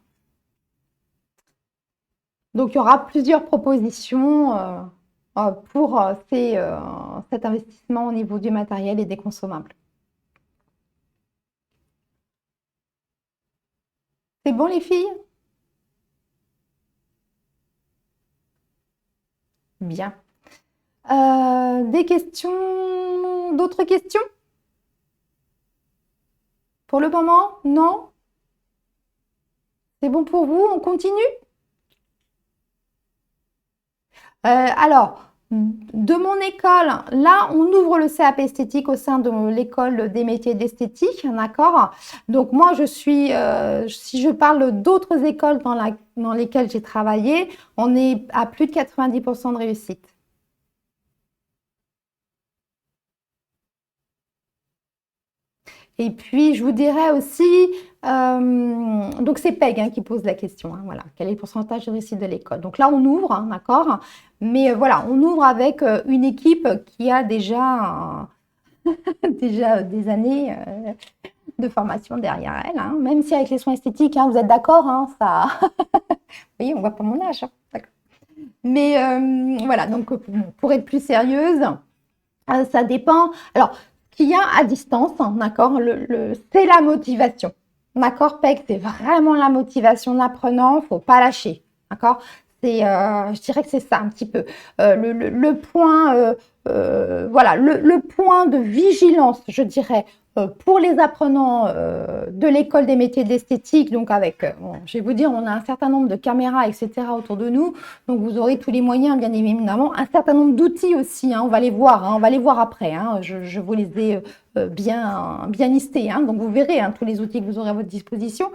Donc, il y aura plusieurs propositions pour cet investissement au niveau du matériel et des consommables. C'est bon, les filles? Bien. Des questions, d'autres questions? Pour le moment, non? C'est bon pour vous? On continue? Alors, de mon école, là, on ouvre le CAP esthétique au sein de l'école des métiers d'esthétique, d'accord? Donc moi, si je parle d'autres écoles dans lesquelles j'ai travaillé, on est à plus de 90% de réussite. Et puis, je vous dirais aussi, donc c'est Peg hein, qui pose la question, hein, voilà, quel est le pourcentage de réussite de l'école? Donc là, on ouvre, hein, d'accord, mais voilà, on ouvre avec une équipe qui a déjà, déjà des années de formation derrière elle, hein, même si avec les soins esthétiques, hein, vous êtes d'accord, hein, ça, vous voyez, on voit pas mon âge, hein, d'accord. Mais voilà, donc pour être plus sérieuse, ça dépend. Alors, ce qu'il y a à distance, hein, d'accord, c'est la motivation. D'accord, Peg, c'est vraiment la motivation de l'apprenant, faut pas lâcher. D'accord? Je dirais que c'est ça un petit peu. Le point, voilà, le point de vigilance, je dirais, pour les apprenants de l'école des métiers de l'esthétique, donc avec, bon, je vais vous dire, on a un certain nombre de caméras, etc. autour de nous, donc vous aurez tous les moyens, bien évidemment, un certain nombre d'outils aussi, hein, on va les voir, hein, on va les voir après, hein, je vous les ai bien listés, hein, donc vous verrez hein, tous les outils que vous aurez à votre disposition.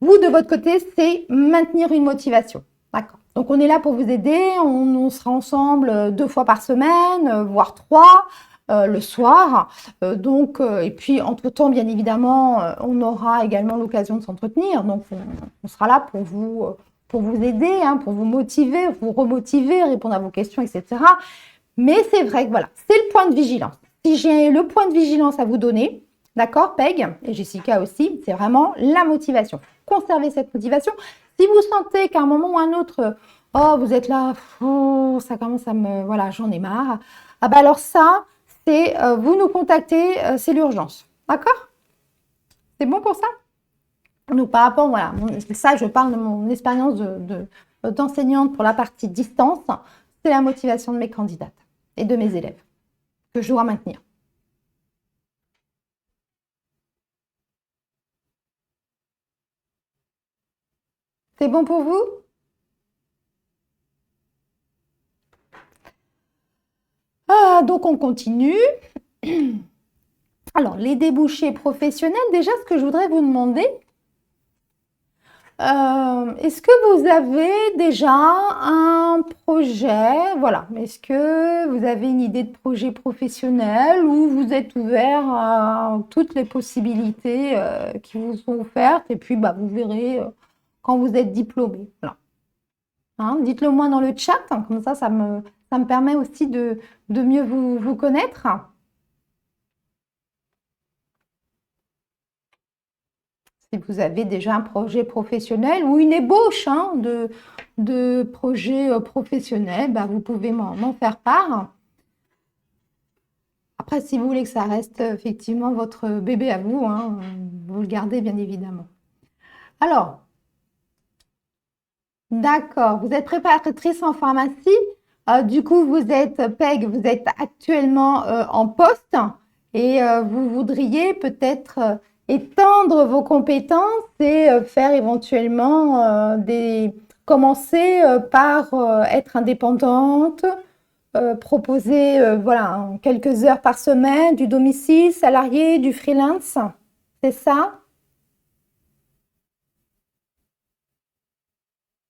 Vous, de votre côté, c'est maintenir une motivation. D'accord. Donc, on est là pour vous aider. On sera ensemble 2 fois par semaine, voire 3 le soir. Et puis, entre-temps, bien évidemment, on aura également l'occasion de s'entretenir. Donc, on sera là pour vous aider, hein, pour vous motiver, vous remotiver, répondre à vos questions, etc. Mais c'est vrai que voilà, c'est le point de vigilance. Si j'ai le point de vigilance à vous donner, d'accord, Peg, et Jessica aussi, c'est vraiment la motivation. Conservez cette motivation. Si vous sentez qu'à un moment ou à un autre, oh, vous êtes là, oh, ça commence à me, voilà, j'en ai marre. Ah bah alors ça, c'est vous nous contactez, c'est l'urgence. D'accord? C'est bon pour ça? Donc par rapport, voilà, ça je parle de mon expérience d'enseignante pour la partie distance, c'est la motivation de mes candidates et de mes élèves que je dois maintenir. C'est bon pour vous? Donc, on continue. Alors, les débouchés professionnels, déjà, ce que je voudrais vous demander, est-ce que vous avez déjà un projet? Voilà, est-ce que vous avez une idée de projet professionnel ou vous êtes ouvert à toutes les possibilités qui vous sont offertes et puis bah, vous verrez quand vous êtes diplômé. Voilà. Hein, dites-le moi dans le chat, hein, comme ça me permet aussi de mieux vous connaître. Si vous avez déjà un projet professionnel ou une ébauche hein, de projet professionnel, bah, vous pouvez m'en faire part. Après, si vous voulez que ça reste effectivement votre bébé à vous, hein, vous le gardez bien évidemment. Alors, d'accord, vous êtes préparatrice en pharmacie. Du coup, vous êtes PEG, vous êtes actuellement en poste et vous voudriez peut-être étendre vos compétences et faire éventuellement commencer par être indépendante, proposer voilà, quelques heures par semaine, du domicile, salarié, du freelance. C'est ça?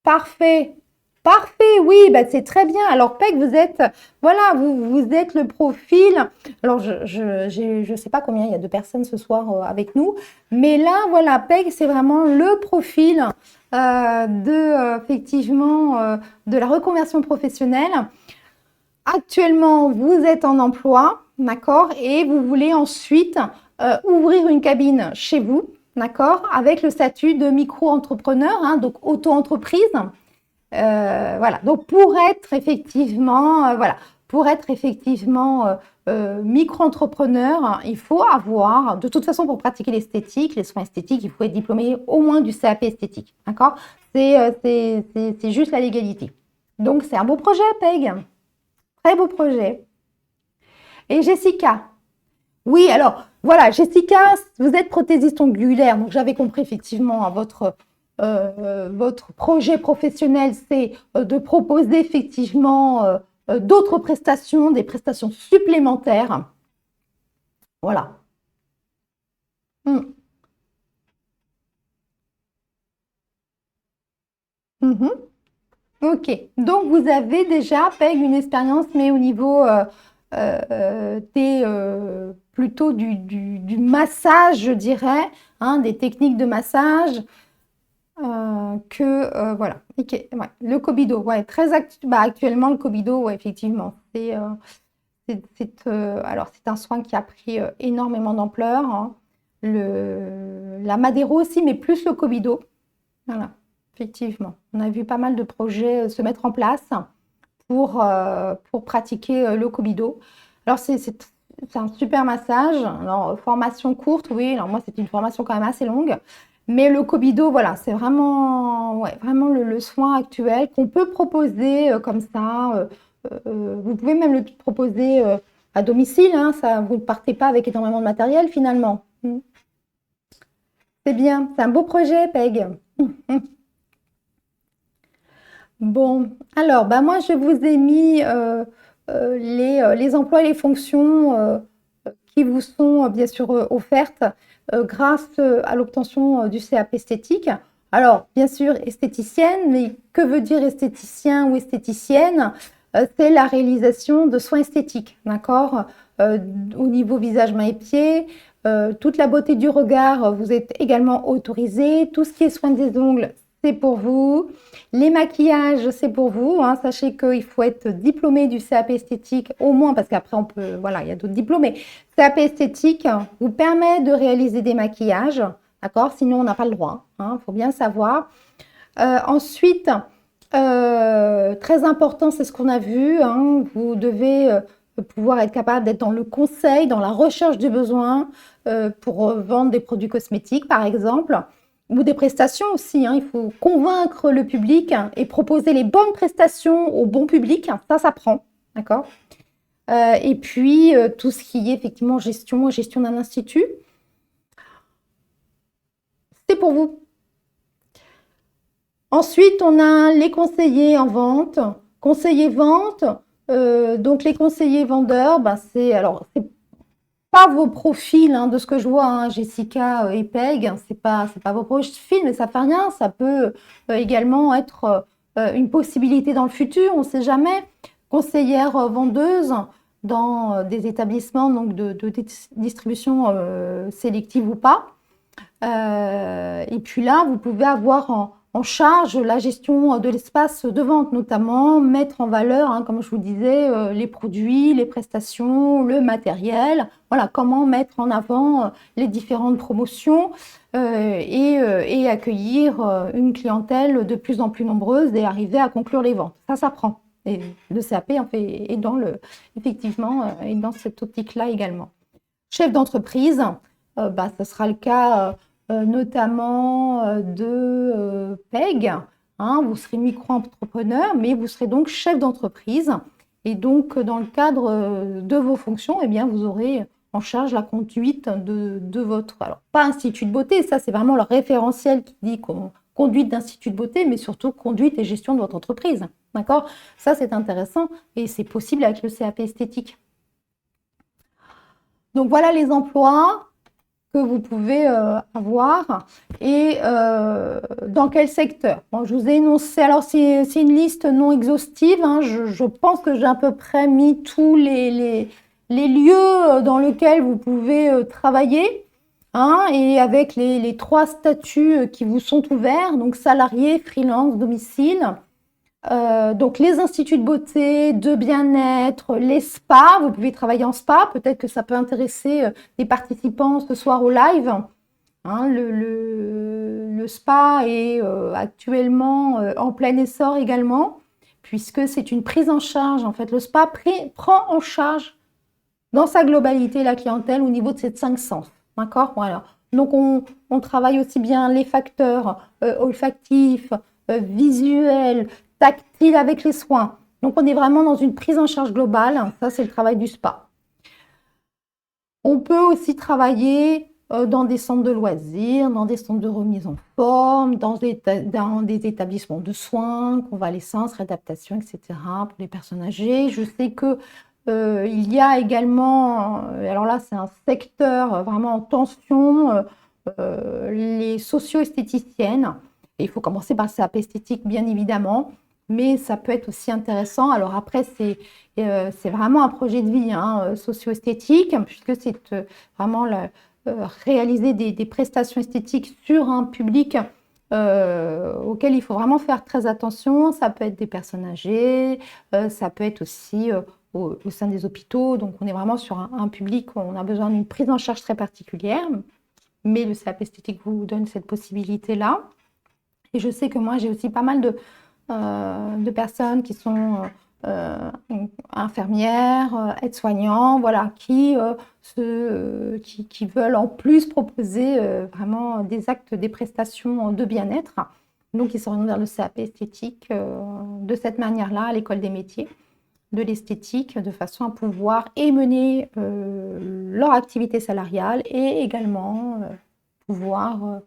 Parfait. Parfait, oui, bah c'est très bien. Alors, Peg, vous êtes, voilà, vous êtes le profil. Alors, je sais pas combien il y a de personnes ce soir avec nous, mais là, voilà, Peg, c'est vraiment le profil effectivement, de la reconversion professionnelle. Actuellement, vous êtes en emploi, d'accord, et vous voulez ensuite ouvrir une cabine chez vous, d'accord, avec le statut de micro-entrepreneur, hein, donc auto-entreprise. Voilà, donc pour être effectivement, micro-entrepreneur, il faut avoir, de toute façon, pour pratiquer l'esthétique, les soins esthétiques, il faut être diplômé au moins du CAP esthétique, d'accord? C'est juste la légalité. Donc, c'est un beau projet, Peg. Très beau projet. Et Jessica? Oui, alors, voilà, Jessica, vous êtes prothésiste ongulaire, donc j'avais compris effectivement à votre projet professionnel, c'est de proposer effectivement d'autres prestations, des prestations supplémentaires. Voilà. Mm. Mhm. Ok. Donc, vous avez déjà fait une expérience, mais au niveau plutôt du massage, je dirais, hein, des techniques de massage. Voilà. Ok, ouais. Le Cobido, ouais, actuellement le Cobido, ouais, effectivement, alors c'est un soin qui a pris énormément d'ampleur, hein. La Madero aussi, mais plus le Cobido. Voilà, effectivement. On a vu pas mal de projets se mettre en place pour pratiquer le Cobido. Alors c'est un super massage. Alors formation courte, oui. Alors moi c'était une formation quand même assez longue. Mais le Cobido, voilà, c'est vraiment, ouais, vraiment le soin actuel qu'on peut proposer comme ça. Vous pouvez même le proposer à domicile, hein, ça, vous ne partez pas avec énormément de matériel finalement. C'est bien, c'est un beau projet, Peg. Bon, alors, bah moi, je vous ai mis les emplois et les fonctions qui vous sont bien sûr offertes grâce à l'obtention du CAP esthétique. Alors, bien sûr, esthéticienne, mais que veut dire esthéticien ou esthéticienne? C'est la réalisation de soins esthétiques, d'accord? Euh, Au niveau visage, mains et pieds, toute la beauté du regard, vous êtes également autorisé. Tout ce qui est soins des ongles, c'est pour vous. Les maquillages, c'est pour vous, hein. Sachez qu'il faut être diplômé du CAP esthétique, au moins, parce qu'après, on peut, voilà, il y a d'autres diplômés. CAP esthétique vous permet de réaliser des maquillages, d'accord? Sinon, on n'a pas le droit, hein, faut bien savoir. Ensuite, très important, c'est ce qu'on a vu, hein, vous devez pouvoir être capable d'être dans le conseil, dans la recherche du besoin pour vendre des produits cosmétiques, par exemple, ou des prestations aussi, hein. Il faut convaincre le public et proposer les bonnes prestations au bon public. Ça prend, d'accord? Et puis, tout ce qui est effectivement gestion d'un institut, c'est pour vous. Ensuite, on a les conseillers en vente. Conseiller vente, Donc les conseillers vendeurs, ben, c'est pas vos profils, hein, de ce que je vois, hein, Jessica et Peg, c'est pas vos profils, mais ça fait rien, ça peut également être une possibilité dans le futur, on ne sait jamais. Conseillère vendeuse dans des établissements donc de distribution sélective ou pas. Et puis là, vous pouvez avoir en charge la gestion de l'espace de vente, notamment mettre en valeur, hein, comme je vous disais, les produits, les prestations, le matériel. Voilà, comment mettre en avant les différentes promotions et accueillir une clientèle de plus en plus nombreuse et arriver à conclure les ventes. Ça prend. Et le CAP en fait, est effectivement, est dans cette optique-là également. Chef d'entreprise, bah, ça sera le cas notamment de PEG. Hein, vous serez micro-entrepreneur, mais vous serez donc chef d'entreprise. Et donc, dans le cadre de vos fonctions, eh bien, vous aurez en charge la conduite de votre... Alors, pas institut de beauté, ça c'est vraiment le référentiel qui dit conduite d'institut de beauté, mais surtout conduite et gestion de votre entreprise. D'accord? Ça, c'est intéressant et c'est possible avec le CAP esthétique. Donc, voilà les emplois que vous pouvez avoir et dans quel secteur. Bon, je vous ai énoncé, alors c'est une liste non exhaustive, hein, je pense que j'ai à peu près mis tous les lieux dans lesquels vous pouvez travailler, hein, et avec les 3 statuts qui vous sont ouverts, donc salarié, freelance, domicile. Donc les instituts de beauté, de bien-être, les spas, vous pouvez travailler en spa, peut-être que ça peut intéresser les participants ce soir au live. Hein, le spa est actuellement en plein essor également, puisque c'est une prise en charge. En fait, le spa prend en charge dans sa globalité la clientèle au niveau de ces 5 sens. D'accord? Voilà. Donc on travaille aussi bien les facteurs olfactifs, visuels, tactile avec les soins. Donc, on est vraiment dans une prise en charge globale. Ça, c'est le travail du spa. On peut aussi travailler dans des centres de loisirs, dans des centres de remise en forme, dans des établissements de soins, convalescence, réadaptation, etc. pour les personnes âgées. Je sais que il y a également, alors là, c'est un secteur vraiment en tension, les socio-esthéticiennes. Et il faut commencer par le CAP esthétique, bien évidemment. Mais ça peut être aussi intéressant. Alors après, c'est vraiment un projet de vie, hein, socio-esthétique, puisque c'est vraiment réaliser des prestations esthétiques sur un public auquel il faut vraiment faire très attention. Ça peut être des personnes âgées, ça peut être aussi au sein des hôpitaux. Donc on est vraiment sur un public où on a besoin d'une prise en charge très particulière. Mais le CAP esthétique vous donne cette possibilité-là. Et je sais que moi, j'ai aussi pas mal de personnes qui sont infirmières, aides-soignants, voilà, qui veulent en plus proposer vraiment des actes, des prestations de bien-être. Donc, ils s'orientent vers le CAP esthétique de cette manière-là à l'école des métiers de l'esthétique, de façon à pouvoir mener leur activité salariale et également pouvoir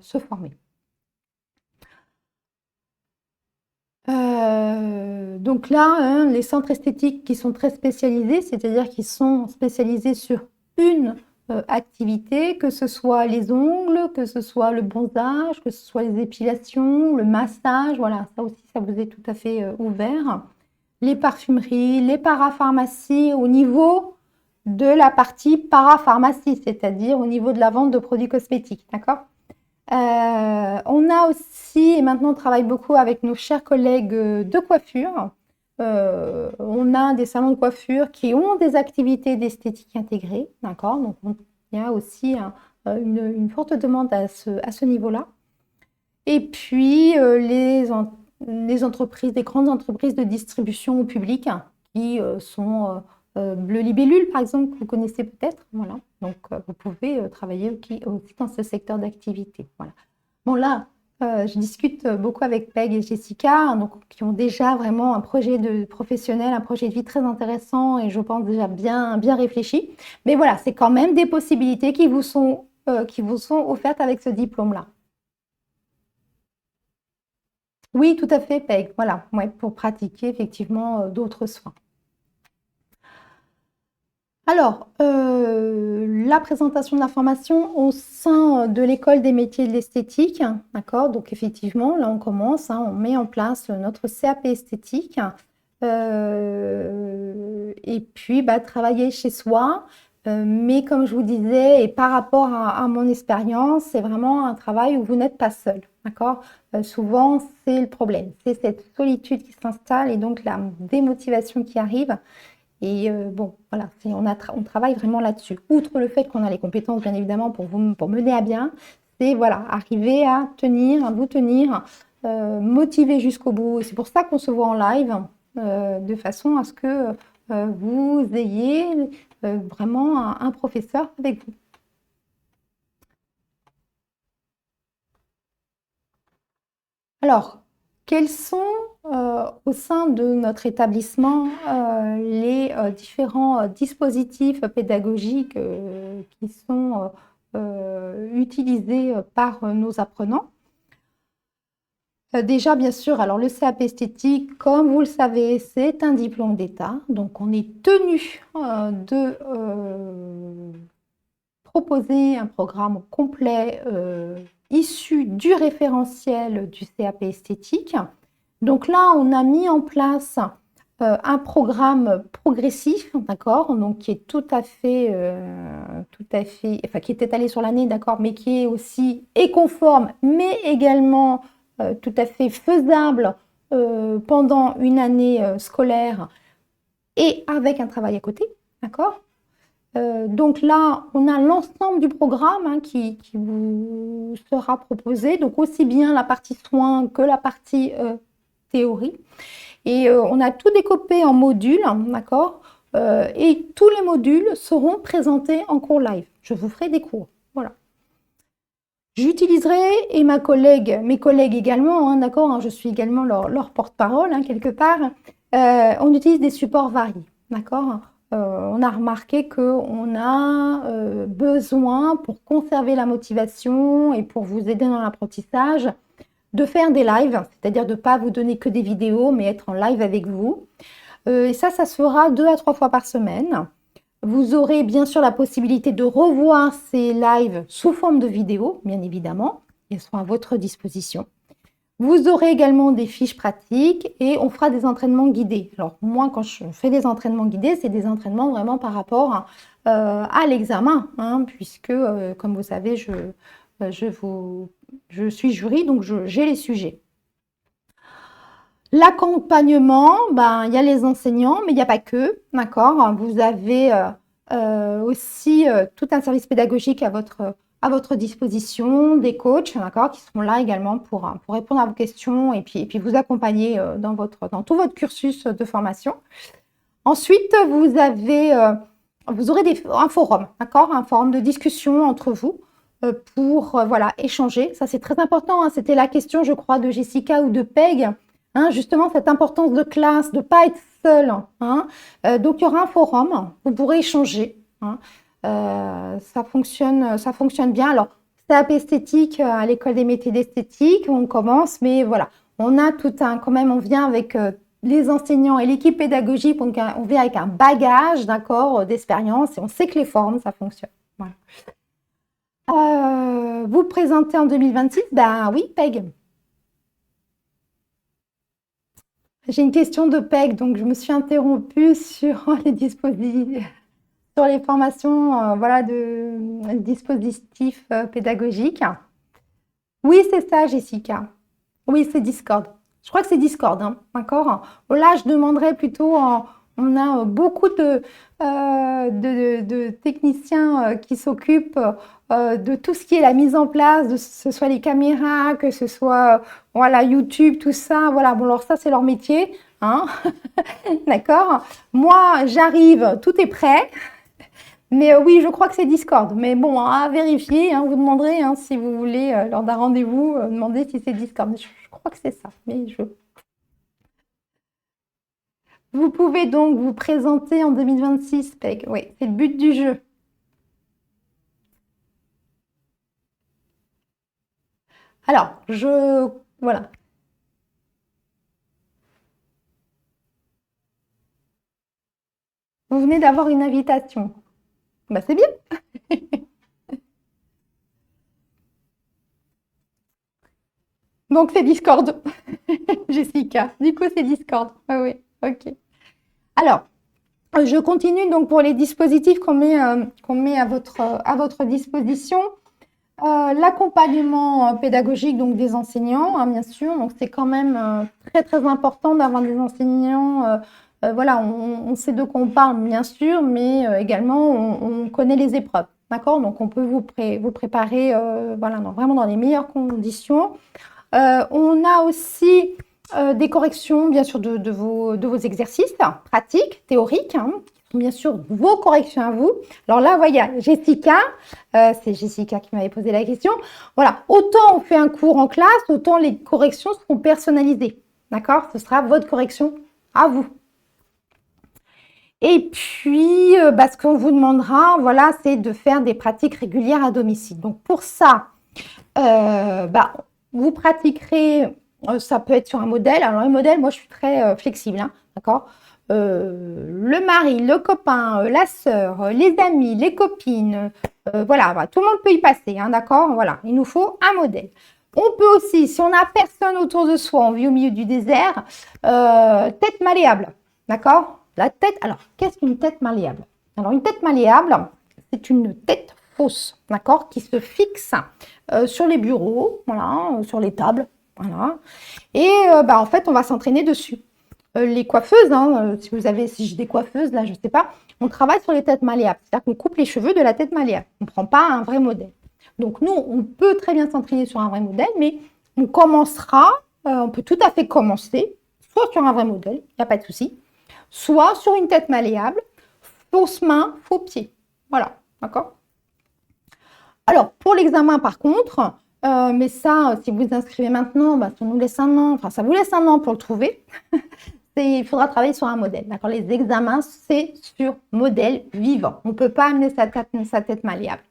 se former. Donc là, hein, les centres esthétiques qui sont très spécialisés, c'est-à-dire qui sont spécialisés sur une activité, que ce soit les ongles, que ce soit le bronzage, que ce soit les épilations, le massage, voilà, ça aussi, ça vous est tout à fait ouvert. Les parfumeries, les parapharmacies au niveau de la partie parapharmacie, c'est-à-dire au niveau de la vente de produits cosmétiques, d'accord? On a aussi, et maintenant on travaille beaucoup avec nos chers collègues de coiffure. On a des salons de coiffure qui ont des activités d'esthétique intégrées, d'accord? Donc il y a aussi une forte demande à ce niveau-là. Et puis les entreprises, des grandes entreprises de distribution au public qui sont Bleu Libellule, par exemple, que vous connaissez peut-être. Voilà. Donc, vous pouvez travailler aussi dans ce secteur d'activité. Voilà. Bon, là, je discute beaucoup avec Peg et Jessica, hein, donc, qui ont déjà vraiment un projet de professionnel, un projet de vie très intéressant et je pense déjà bien réfléchi. Mais voilà, c'est quand même des possibilités qui vous sont offertes avec ce diplôme-là. Oui, tout à fait, Peg. Voilà, ouais, pour pratiquer effectivement d'autres soins. Alors, la présentation de l'information au sein de l'école des métiers de l'esthétique, d'accord? Donc effectivement, là on commence, hein, on met en place notre CAP esthétique et puis bah, travailler chez soi. Mais comme je vous disais, et par rapport à mon expérience, c'est vraiment un travail où vous n'êtes pas seul, d'accord? Souvent, c'est le problème, c'est cette solitude qui s'installe et donc la démotivation qui arrive. Et bon, voilà, on travaille vraiment là-dessus. Outre le fait qu'on a les compétences, bien évidemment, pour mener à bien, c'est voilà, arriver à tenir, à vous tenir, motiver jusqu'au bout. Et c'est pour ça qu'on se voit en live, de façon à ce que vous ayez vraiment un professeur avec vous. Alors, quels sont au sein de notre établissement les différents dispositifs pédagogiques qui sont utilisés par nos apprenants? Déjà, bien sûr, alors le CAP esthétique, comme vous le savez, c'est un diplôme d'État, donc on est tenu de proposer un programme complet issu du référentiel du CAP esthétique. Donc là, on a mis en place un programme progressif, d'accord, donc qui est enfin qui est étalé sur l'année, d'accord, mais qui est aussi et conforme, mais également tout à fait faisable pendant une année scolaire et avec un travail à côté, d'accord. Donc là, on a l'ensemble du programme hein, qui vous sera proposé, donc aussi bien la partie soins que la partie théorie. Et on a tout découpé en modules, hein, d'accord? Et tous les modules seront présentés en cours live. Je vous ferai des cours. Voilà. J'utiliserai, et mes collègues également, hein, d'accord? Hein, je suis également leur porte-parole, hein, quelque part. On utilise des supports variés, d'accord? On a remarqué qu'on a besoin, pour conserver la motivation et pour vous aider dans l'apprentissage, de faire des lives, c'est-à-dire de ne pas vous donner que des vidéos, mais être en live avec vous. Et ça se fera 2 à 3 fois par semaine. Vous aurez bien sûr la possibilité de revoir ces lives sous forme de vidéo, bien évidemment. Elles seront à votre disposition. Vous aurez également des fiches pratiques et on fera des entraînements guidés. Alors moi, quand je fais des entraînements guidés, c'est des entraînements vraiment par rapport à l'examen, hein, puisque, comme vous savez, je suis jury, donc j'ai les sujets. L'accompagnement, ben, il y a les enseignants, mais il n'y a pas que, d'accord? Vous avez aussi tout un service pédagogique à votre disposition, des coachs, d'accord, qui seront là également pour répondre à vos questions et puis vous accompagner dans tout votre cursus de formation. Ensuite, vous aurez un forum, d'accord? Un forum de discussion entre vous pour voilà, échanger. Ça, c'est très important, hein. C'était la question, je crois, de Jessica ou de Peg. Hein, justement, cette importance de classe, de ne pas être seul. Hein. Donc, il y aura un forum, vous pourrez échanger. Hein. Ça fonctionne bien. Alors, CAP esthétique à l'école des métiers d'esthétique, on commence, mais voilà, on a quand même, on vient avec les enseignants et l'équipe pédagogique, on vient avec un bagage, d'accord, d'expérience et on sait que les formes, ça fonctionne. Voilà. Vous présentez en 2026? Ben oui, Peg. J'ai une question de Peg, donc je me suis interrompue sur les dispositifs, sur les formations voilà, de dispositifs pédagogiques. Oui, c'est ça, Jessica. Oui, c'est Discord. Je crois que c'est Discord, hein, d'accord? Là, je demanderais plutôt, on a beaucoup de techniciens qui s'occupent de tout ce qui est la mise en place, que ce soit les caméras, que ce soit voilà, YouTube, tout ça. Voilà, bon, alors ça, c'est leur métier, hein, d'accord? Moi, j'arrive, tout est prêt. Mais oui, je crois que c'est Discord. Mais bon, à vérifier, hein, vous demanderez hein, si vous voulez, lors d'un rendez-vous, demander si c'est Discord. Je crois que c'est ça. Vous pouvez donc vous présenter en 2026, Peg. Oui, c'est le but du jeu. Alors, voilà. Vous venez d'avoir une invitation. Bah, c'est bien. Donc, c'est Discord, Jessica. Du coup, c'est Discord. Ah oui, ok. Alors, je continue donc pour les dispositifs qu'on met à votre disposition. L'accompagnement pédagogique donc des enseignants, hein, bien sûr. Donc, c'est quand même très, très important d'avoir des enseignants. Voilà, on sait de quoi on parle, bien sûr, mais également, on connaît les épreuves. D'accord? Donc, on peut vous préparer voilà, vraiment dans les meilleures conditions. On a aussi des corrections, bien sûr, de vos exercices pratiques, théoriques, hein, qui sont bien sûr vos corrections à vous. Alors là, voyez, Jessica, c'est Jessica qui m'avait posé la question. Voilà, autant on fait un cours en classe, autant les corrections seront personnalisées. D'accord? Ce sera votre correction à vous. Et puis, ce qu'on vous demandera, voilà, c'est de faire des pratiques régulières à domicile. Donc, pour ça, vous pratiquerez, ça peut être sur un modèle. Alors, le modèle, moi, je suis très flexible, hein, d'accord? Le mari, le copain, la sœur, les amis, les copines, voilà, tout le monde peut y passer, hein, d'accord? Voilà, il nous faut un modèle. On peut aussi, si on n'a personne autour de soi, on vit au milieu du désert, tête malléable, d'accord? La tête, alors, qu'est-ce qu'une tête malléable? Alors, une tête malléable, c'est une tête fausse, d'accord, qui se fixe sur les bureaux, voilà, sur les tables, voilà. Et en fait, on va s'entraîner dessus. Les coiffeuses, hein, si j'ai des coiffeuses, là, je ne sais pas, on travaille sur les têtes malléables. C'est-à-dire qu'on coupe les cheveux de la tête malléable. On ne prend pas un vrai modèle. Donc, nous, on peut très bien s'entraîner sur un vrai modèle, mais on commencera, on peut tout à fait commencer, soit sur un vrai modèle, il n'y a pas de souci, soit sur une tête malléable, fausse main, faux pied. Voilà, d'accord? Alors, pour l'examen, par contre, mais ça, si vous vous inscrivez maintenant, ça nous laisse un an, enfin, ça vous laisse un an pour le trouver. Il faudra travailler sur un modèle. D'accord? Les examens, c'est sur modèle vivant. On ne peut pas amener sa tête malléable.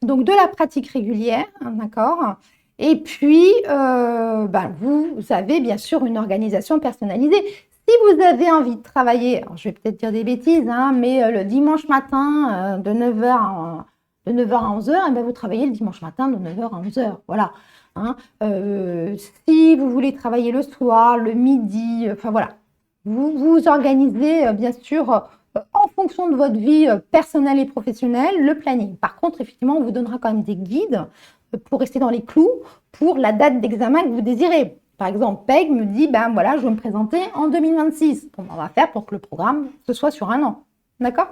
Donc, de la pratique régulière, hein, d'accord? Et puis, vous avez bien sûr une organisation personnalisée. Si vous avez envie de travailler, alors je vais peut-être dire des bêtises, hein, mais le dimanche matin de 9h à 11h, vous travaillez le dimanche matin de 9h à 11h. Voilà. Hein. Si vous voulez travailler le soir, le midi, enfin voilà, vous vous organisez bien sûr en fonction de votre vie personnelle et professionnelle, le planning. Par contre, effectivement, on vous donnera quand même des guides pour rester dans les clous pour la date d'examen que vous désirez. Par exemple, Peg me dit, voilà, je veux me présenter en 2026. On va faire pour que le programme, ce soit sur un an. D'accord?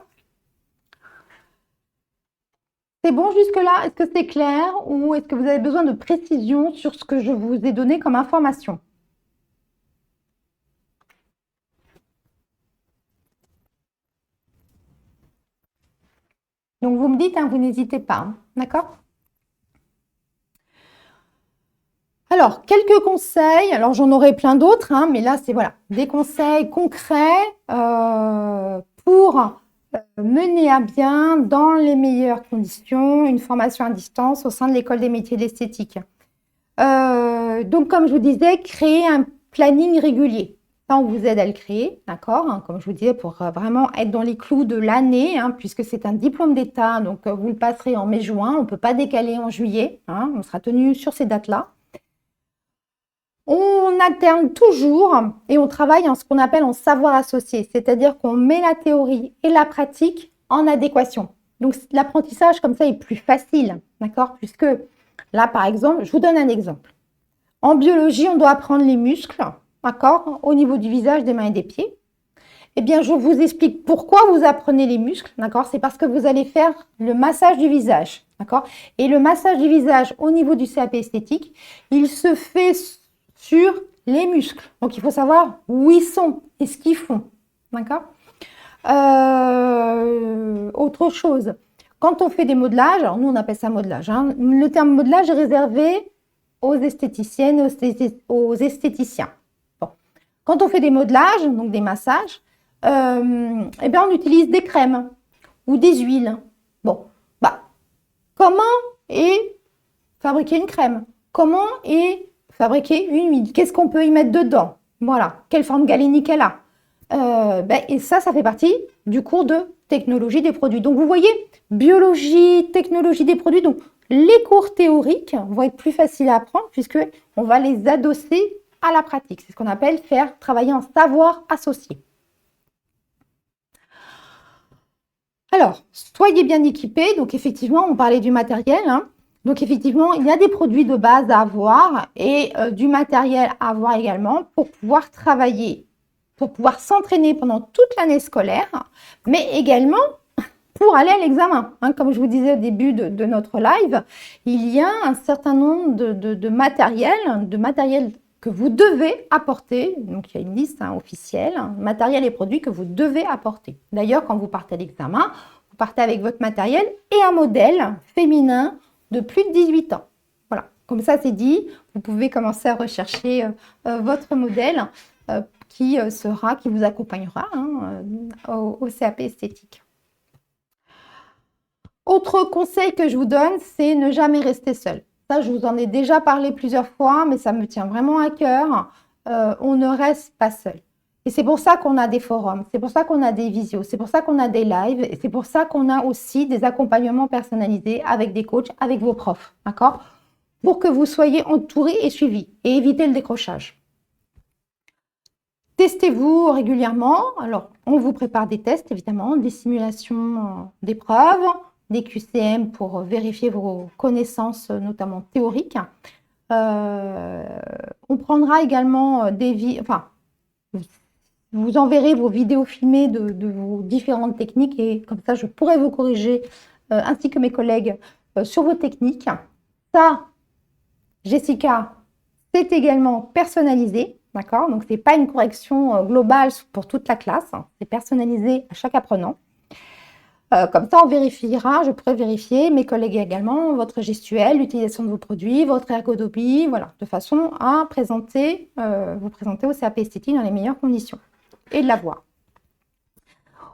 C'est bon jusque-là? Est-ce que c'est clair ou est-ce que vous avez besoin de précision sur ce que je vous ai donné comme information? Donc, vous me dites, hein, vous n'hésitez pas. Hein, d'accord? Alors, quelques conseils. Alors, j'en aurai plein d'autres, hein, mais là, c'est voilà, des conseils concrets pour mener à bien, dans les meilleures conditions, une formation à distance au sein de l'école des métiers d'esthétique. Donc, comme je vous disais, créer un planning régulier. Ça, on vous aide à le créer, d'accord? Hein, comme je vous disais, pour vraiment être dans les clous de l'année, hein, puisque c'est un diplôme d'État, donc vous le passerez en mai-juin, on ne peut pas décaler en juillet, hein, on sera tenu sur ces dates-là. On alterne toujours et on travaille en ce qu'on appelle en savoir associé, c'est-à-dire qu'on met la théorie et la pratique en adéquation. Donc, l'apprentissage comme ça est plus facile, d'accord? Puisque là, par exemple, je vous donne un exemple. En biologie, on doit apprendre les muscles, d'accord, au niveau du visage, des mains et des pieds. Eh bien, je vous explique pourquoi vous apprenez les muscles, d'accord? C'est parce que vous allez faire le massage du visage, d'accord? Et le massage du visage au niveau du CAP esthétique, il se fait sur les muscles. Donc, il faut savoir où ils sont et ce qu'ils font, d'accord? Autre chose, quand on fait des modelages, alors nous, on appelle ça modelage, hein, le terme modelage est réservé aux esthéticiennes et aux esthéticiens. Bon. Quand on fait des modelages, donc des massages, on utilise des crèmes ou des huiles. Bon, comment est fabriquer une crème? Comment est fabriquer une huile? Qu'est-ce qu'on peut y mettre dedans? Voilà, quelle forme galénique elle a? Et ça fait partie du cours de technologie des produits. Donc, vous voyez, biologie, technologie des produits. Donc, les cours théoriques vont être plus faciles à apprendre puisqu'on va les adosser à la pratique. C'est ce qu'on appelle faire travailler un savoir associé. Alors, soyez bien équipés. Donc, effectivement, on parlait du matériel. Donc, effectivement, il y a des produits de base à avoir et du matériel à avoir également pour pouvoir travailler, pour pouvoir s'entraîner pendant toute l'année scolaire, mais également pour aller à l'examen. Comme je vous disais au début de notre live, il y a un certain nombre de matériel que vous devez apporter. Donc, il y a une liste officielle, matériel et produits que vous devez apporter. D'ailleurs, quand vous partez à l'examen, vous partez avec votre matériel et un modèle féminin de plus de 18 ans. Voilà, comme ça c'est dit, vous pouvez commencer à rechercher votre modèle qui vous accompagnera au CAP esthétique. Autre conseil que je vous donne, c'est ne jamais rester seul. Ça, je vous en ai déjà parlé plusieurs fois, mais ça me tient vraiment à cœur. On ne reste pas seul. Et c'est pour ça qu'on a des forums, c'est pour ça qu'on a des visios, c'est pour ça qu'on a des lives, et c'est pour ça qu'on a aussi des accompagnements personnalisés avec des coachs, avec vos profs, d'accord? Pour que vous soyez entourés et suivis, et éviter le décrochage. Testez-vous régulièrement. Alors, on vous prépare des tests, évidemment, des simulations d'épreuves, des QCM pour vérifier vos connaissances, notamment théoriques. On prendra également vous enverrez vos vidéos filmées de vos différentes techniques et comme ça, je pourrai vous corriger, ainsi que mes collègues, sur vos techniques. Ça, Jessica, c'est également personnalisé, d'accord? Donc, ce n'est pas une correction globale pour toute la classe, c'est personnalisé à chaque apprenant. Comme ça, on vérifiera, je pourrai vérifier, mes collègues également, votre gestuelle, l'utilisation de vos produits, votre ergonomie, voilà, de façon à vous présenter au CAP esthétique dans les meilleures conditions et de la voir.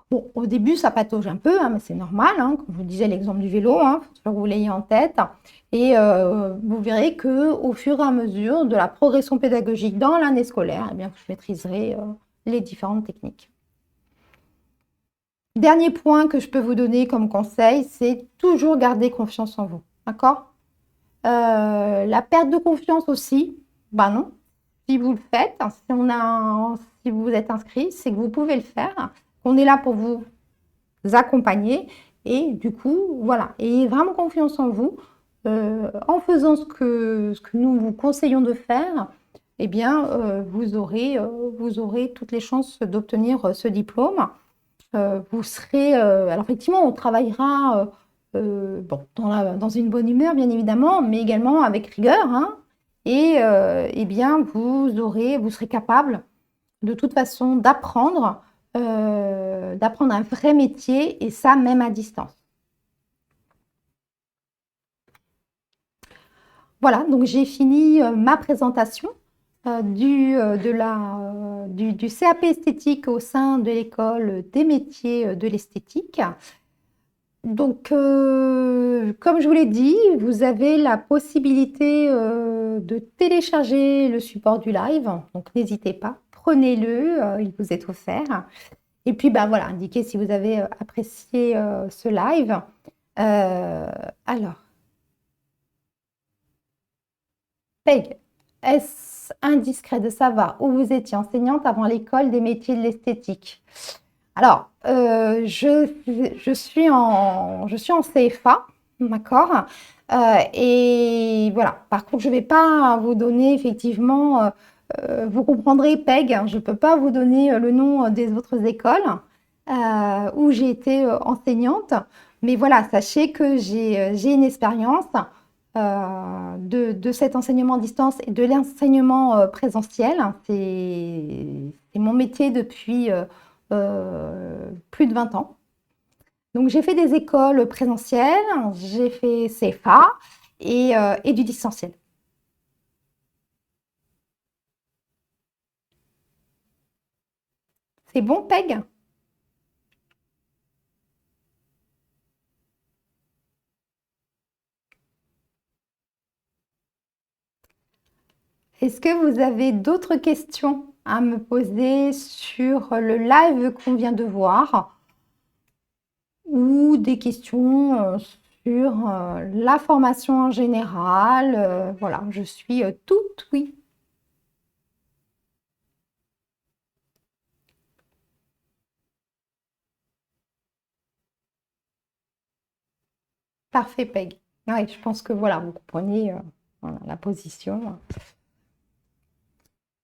Bon, au début, ça patauge un peu, mais c'est normal. Comme je vous disais, l'exemple du vélo, il faut toujours que vous l'ayez en tête. Et vous verrez qu'au fur et à mesure de la progression pédagogique dans l'année scolaire, vous maîtriserez les différentes techniques. Dernier point que je peux vous donner comme conseil, c'est toujours garder confiance en vous. D'accord? La perte de confiance aussi, non. Si vous le faites, si vous êtes inscrit, c'est que vous pouvez le faire. On est là pour vous accompagner. Et du coup, voilà. Ayez vraiment confiance en vous. En faisant ce que nous vous conseillons de faire, vous aurez toutes les chances d'obtenir ce diplôme. Vous serez... alors effectivement, on travaillera dans une bonne humeur, bien évidemment, mais également avec rigueur. Vous serez capable, de toute façon, d'apprendre un vrai métier, et ça, même à distance. Voilà, donc j'ai fini ma présentation du CAP esthétique au sein de l'école des métiers de l'esthétique. Donc, comme je vous l'ai dit, vous avez la possibilité de télécharger le support du live. Donc, n'hésitez pas, prenez-le, il vous est offert. Et puis, voilà, indiquez si vous avez apprécié ce live. Alors, Peg, est-ce indiscret de savoir où vous étiez enseignante avant l'école des métiers de l'esthétique? Alors, je suis en CFA, d'accord? Et voilà. Par contre, je ne vais pas vous donner effectivement, vous comprendrez, Peg, je ne peux pas vous donner le nom des autres écoles où j'ai été enseignante. Mais voilà, sachez que j'ai une expérience de cet enseignement à distance et de l'enseignement présentiel. C'est mon métier depuis plus de 20 ans. Donc, j'ai fait des écoles présentielles, j'ai fait CFA et du distanciel. C'est bon, Peg? Est-ce que vous avez d'autres questions? à me poser sur le live qu'on vient de voir ou des questions sur la formation en général. Voilà, je suis toute oui. Parfait, Peg. Oui, je pense que voilà, vous comprenez voilà, la position.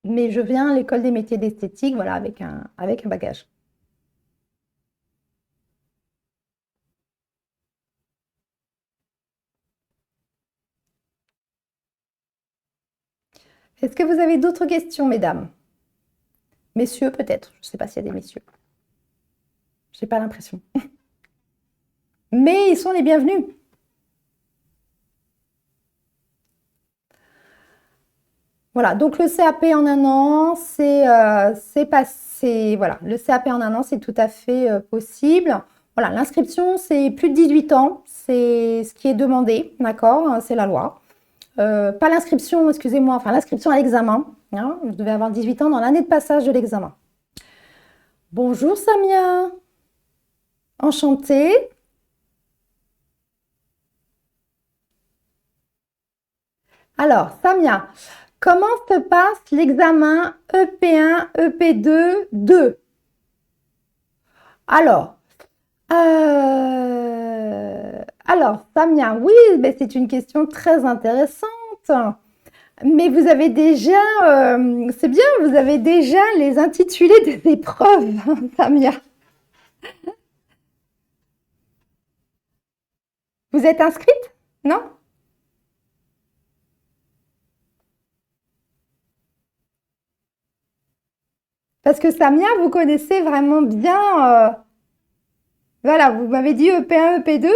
Mais je viens à l'école des métiers d'esthétique, voilà, avec un bagage. Est-ce que vous avez d'autres questions, mesdames? Messieurs, peut-être. Je ne sais pas s'il y a des messieurs. Je n'ai pas l'impression. Mais ils sont les bienvenus. Voilà, donc le CAP en un an, c'est passé. Voilà, le CAP en un an, c'est tout à fait possible. Voilà, l'inscription, c'est plus de 18 ans. C'est ce qui est demandé, d'accord? C'est la loi. Pas l'inscription, excusez-moi, enfin l'inscription à l'examen. Hein, vous devez avoir 18 ans dans l'année de passage de l'examen. Bonjour Samia, enchantée. Alors, Samia, comment se passe l'examen EP1, EP2, 2? Alors, Samia, oui, mais c'est une question très intéressante. Mais vous avez déjà, c'est bien, vous avez déjà les intitulés des épreuves, Samia. Vous êtes inscrite? Non? Parce que Samia, vous connaissez vraiment bien. Voilà, vous m'avez dit EP1, EP2.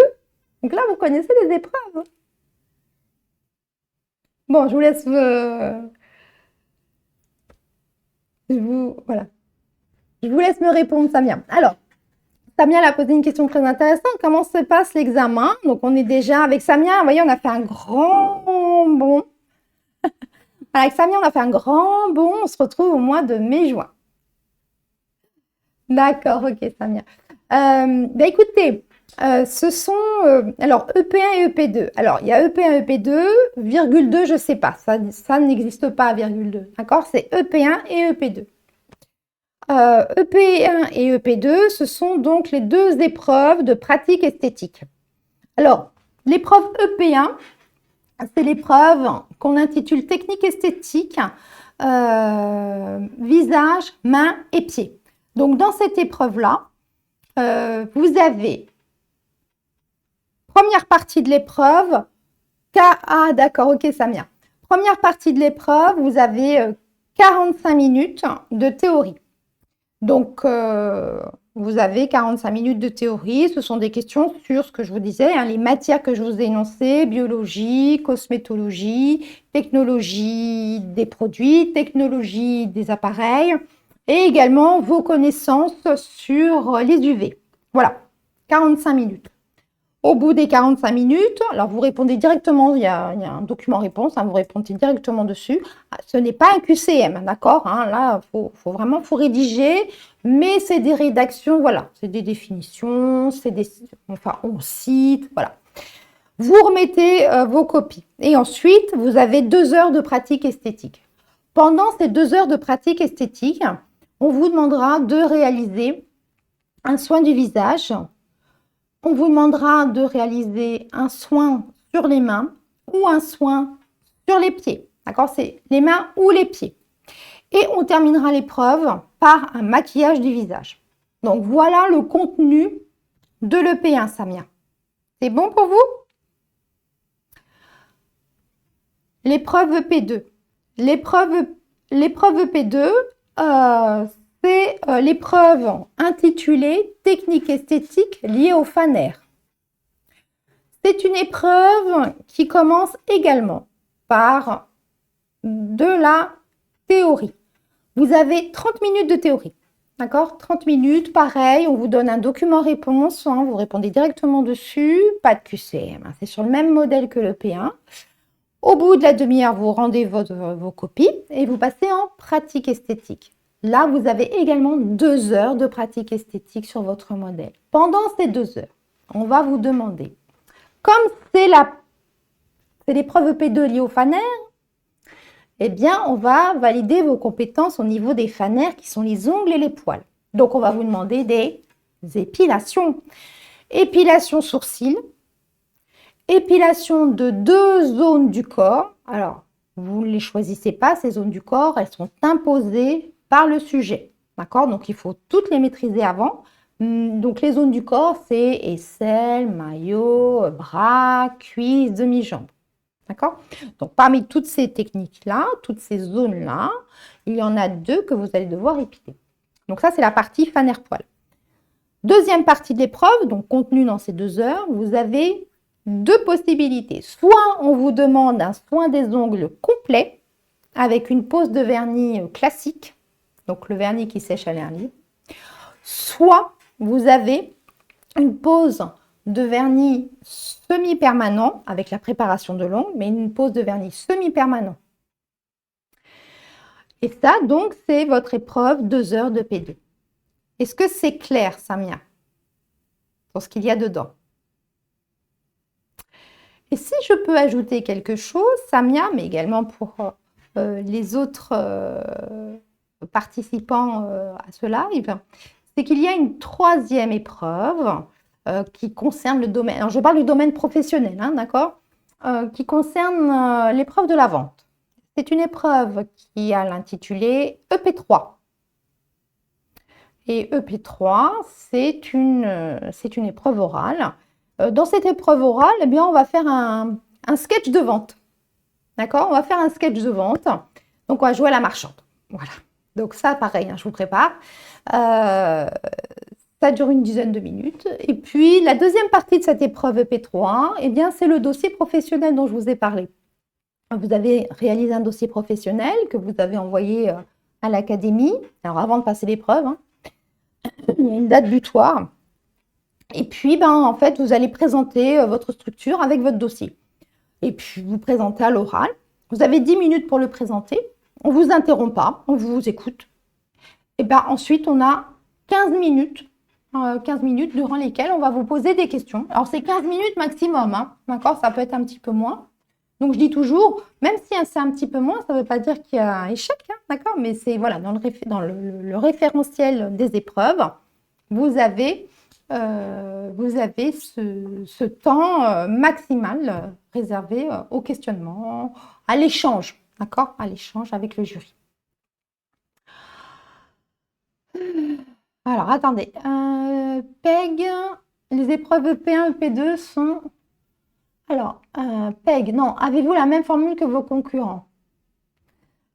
Donc là, vous connaissez les épreuves. Bon, je vous laisse. Voilà. Je vous laisse me répondre, Samia. Alors, Samia elle a posé une question très intéressante. Comment se passe l'examen? Donc, on est déjà avec Samia. Vous voyez, on a fait un grand bond. Avec Samia, on a fait un grand bond. On se retrouve au mois de mai-juin. D'accord, ok, Samia. Écoutez, ce sont alors EP1 et EP2. Alors, il y a EP1, EP2, virgule 2, je ne sais pas. Ça n'existe pas, virgule 2. D'accord? C'est EP1 et EP2. EP1 et EP2, ce sont donc les deux épreuves de pratique esthétique. Alors, l'épreuve EP1, c'est l'épreuve qu'on intitule technique esthétique, visage, mains et pieds. Donc, dans cette épreuve-là, vous avez première partie de l'épreuve, d'accord, ok Samia. Première partie de l'épreuve, vous avez 45 minutes de théorie. Donc, vous avez 45 minutes de théorie. Ce sont des questions sur ce que je vous disais, hein, les matières que je vous ai énoncées, biologie, cosmétologie, technologie des produits, technologie des appareils et également vos connaissances sur les UV. Voilà, 45 minutes. Au bout des 45 minutes, alors vous répondez directement, il y a un document réponse, hein, vous répondez directement dessus. Ce n'est pas un QCM, d'accord, hein, là, il faut rédiger, mais c'est des rédactions, voilà, c'est des définitions, enfin, on cite, voilà. Vous remettez vos copies. Et ensuite, vous avez 2 heures de pratique esthétique. Pendant ces 2 heures de pratique esthétique, on vous demandera de réaliser un soin du visage. On vous demandera de réaliser un soin sur les mains ou un soin sur les pieds. D'accord? C'est les mains ou les pieds. Et on terminera l'épreuve par un maquillage du visage. Donc voilà le contenu de l'EP1, Samia. C'est bon pour vous? L'épreuve EP2. L'épreuve EP2, c'est l'épreuve intitulée Technique esthétique liée au faner. C'est une épreuve qui commence également par de la théorie. Vous avez 30 minutes de théorie. D'accord? 30 minutes, pareil, on vous donne un document réponse, hein, vous répondez directement dessus, pas de QCM, hein, c'est sur le même modèle que le P1. Au bout de la demi-heure, vous rendez vos copies et vous passez en pratique esthétique. Là, vous avez également 2 heures de pratique esthétique sur votre modèle. Pendant ces 2 heures, on va vous demander, comme c'est l'épreuve EP2 liée au fanère, eh bien, on va valider vos compétences au niveau des fanères qui sont les ongles et les poils. Donc, on va vous demander des épilations. Épilation sourcils, épilation de 2 zones du corps. Alors, vous ne les choisissez pas, ces zones du corps, elles sont imposées par le sujet. D'accord? Donc, il faut toutes les maîtriser avant. Donc, les zones du corps, c'est aisselle, maillot, bras, cuisses, demi-jambes. D'accord? Donc, parmi toutes ces techniques-là, toutes ces zones-là, il y en a 2 que vous allez devoir épiler. Donc, ça, c'est la partie fanère-poil. Deuxième partie de l'épreuve, donc contenue dans ces 2 heures, vous avez 2 possibilités. Soit on vous demande un soin des ongles complet avec une pose de vernis classique, donc le vernis qui sèche à l'air libre. Soit vous avez une pose de vernis semi-permanent avec la préparation de l'ongle, mais une pose de vernis semi-permanent. Et ça, donc, c'est votre épreuve 2 heures de P2. Est-ce que c'est clair, Samia, pour ce qu'il y a dedans? Et si je peux ajouter quelque chose, Samia, mais également pour les autres participants à ce live, c'est qu'il y a une 3e épreuve qui concerne le domaine, alors je parle du domaine professionnel, hein, d'accord, qui concerne l'épreuve de la vente. C'est une épreuve qui a l'intitulé EP3. Et EP3, c'est une épreuve orale. Dans cette épreuve orale, eh bien, on va faire un sketch de vente. D'accord? On va faire un sketch de vente. Donc, on va jouer à la marchande. Voilà. Donc, ça, pareil, hein, je vous prépare. Ça dure une dizaine de minutes. Et puis, la deuxième partie de cette épreuve EP3, eh bien, c'est le dossier professionnel dont je vous ai parlé. Vous avez réalisé un dossier professionnel que vous avez envoyé à l'académie. Alors, avant de passer l'épreuve, hein, il y a une date butoir. Et puis, en fait, vous allez présenter votre structure avec votre dossier. Et puis, vous présentez à l'oral. Vous avez 10 minutes pour le présenter. On ne vous interrompt pas, on vous écoute. Et ensuite, on a 15 minutes durant lesquelles on va vous poser des questions. Alors, c'est 15 minutes maximum, hein, d'accord? Ça peut être un petit peu moins. Donc, je dis toujours, même si c'est un petit peu moins, ça ne veut pas dire qu'il y a un échec, hein, d'accord? Mais c'est, voilà, dans le référentiel des épreuves, vous avez ce temps maximal réservé au questionnement, à l'échange, d'accord? À l'échange avec le jury. Alors, attendez. PEG, les épreuves EP1, EP2 sont... Alors, PEG, non. Avez-vous la même formule que vos concurrents?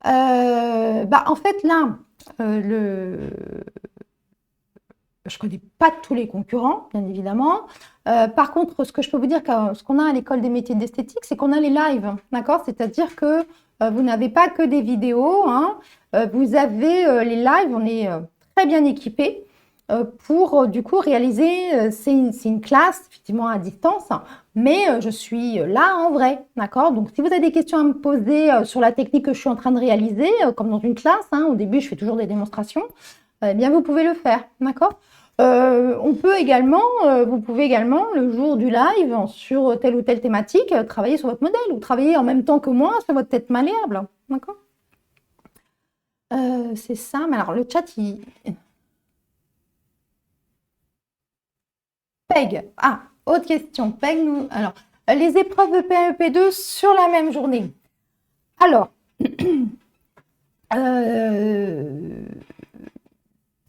En fait, là, je ne connais pas tous les concurrents, bien évidemment. Par contre, ce que je peux vous dire, ce qu'on a à l'école des métiers d'esthétique, c'est qu'on a les lives, d'accord? C'est-à-dire que vous n'avez pas que des vidéos, hein. Vous avez les lives, on est très bien équipés pour, du coup, réaliser, c'est une classe, effectivement, à distance, mais je suis là en vrai, d'accord? Donc, si vous avez des questions à me poser sur la technique que je suis en train de réaliser, comme dans une classe, hein, au début, je fais toujours des démonstrations, eh bien, vous pouvez le faire, d'accord? Vous pouvez également, le jour du live, sur telle ou telle thématique, travailler sur votre modèle ou travailler en même temps que moi sur votre tête malléable. D'accord? C'est ça. Mais alors, le chat, il... PEG. Ah, autre question. PEG, nous... Alors, les épreuves EP1 et EP2 sur la même journée. Alors,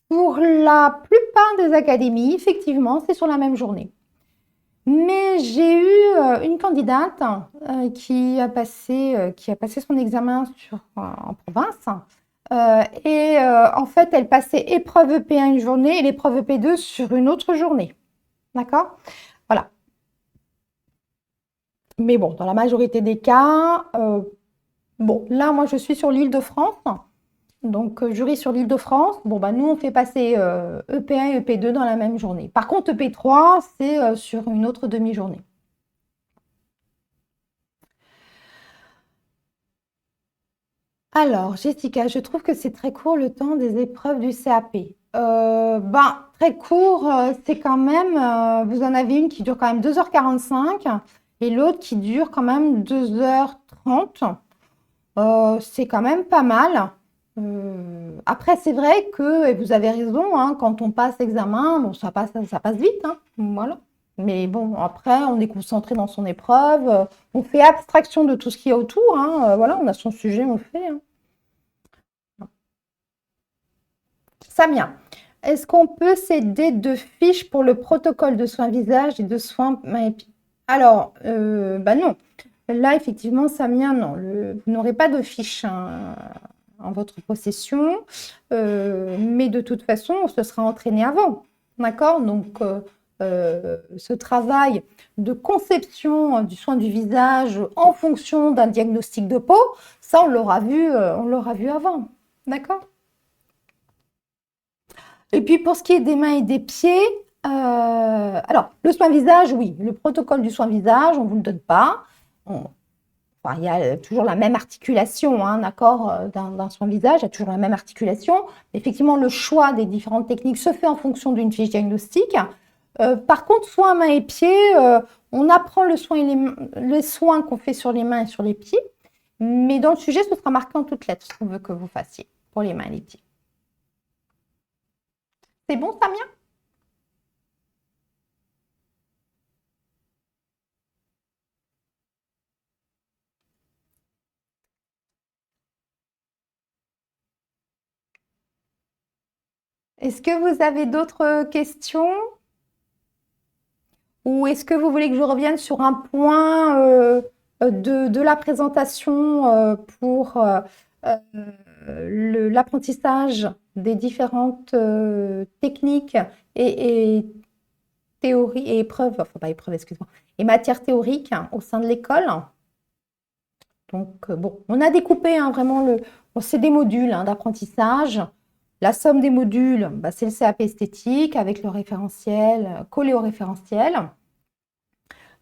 pour la plupart des académies, effectivement, c'est sur la même journée. Mais j'ai eu une candidate qui a passé son examen en province. En fait, elle passait épreuve EP1 une journée et l'épreuve EP2 sur une autre journée. D'accord? Voilà. Mais bon, dans la majorité des cas, là, moi, je suis sur l'Île-de-France. Donc, jury sur l'Île-de-France, nous, on fait passer EP1 et EP2 dans la même journée. Par contre, EP3, c'est sur une autre demi-journée. Alors, Jessica, je trouve que c'est très court le temps des épreuves du CAP. Très court, c'est quand même, vous en avez une qui dure quand même 2h45 et l'autre qui dure quand même 2h30. C'est quand même pas mal. Après, c'est vrai que, et vous avez raison, hein, quand on passe l'examen, bon, ça passe vite, hein, voilà. Mais bon, après, on est concentré dans son épreuve, on fait abstraction de tout ce qu'il y a autour, hein, voilà, on a son sujet, on le fait, hein. Samia, est-ce qu'on peut s'aider de fiches pour le protocole de soins visage et de soins mains et pieds? Alors, non. Là, effectivement, Samia, non. Vous n'aurez pas de fiches hein, en votre possession, mais de toute façon, on se sera entraîné avant. D'accord? Donc, ce travail de conception du soin du visage en fonction d'un diagnostic de peau, ça, on l'aura vu avant. D'accord? Et puis pour ce qui est des mains et des pieds, alors le soin visage, oui, le protocole du soin visage, on ne vous le donne pas. Enfin, il y a toujours la même articulation, hein, d'accord, d'un soin visage, il y a toujours la même articulation. Effectivement, le choix des différentes techniques se fait en fonction d'une fiche diagnostique. Par contre, soins mains et pieds, on apprend les soins qu'on fait sur les mains et sur les pieds, mais dans le sujet, ce sera marqué en toutes lettres ce qu'on veut que vous fassiez pour les mains et les pieds. C'est bon, Samia? Est-ce que vous avez d'autres questions ou est-ce que vous voulez que je revienne sur un point de la présentation pour l'apprentissage des différentes techniques et théories et épreuves, enfin pas épreuves, excuse-moi, et matières théoriques hein, au sein de l'école? Donc, bon, on a découpé hein, vraiment bon, c'est des modules hein, d'apprentissage. La somme des modules, bah, c'est le CAP esthétique avec le référentiel, collé au référentiel.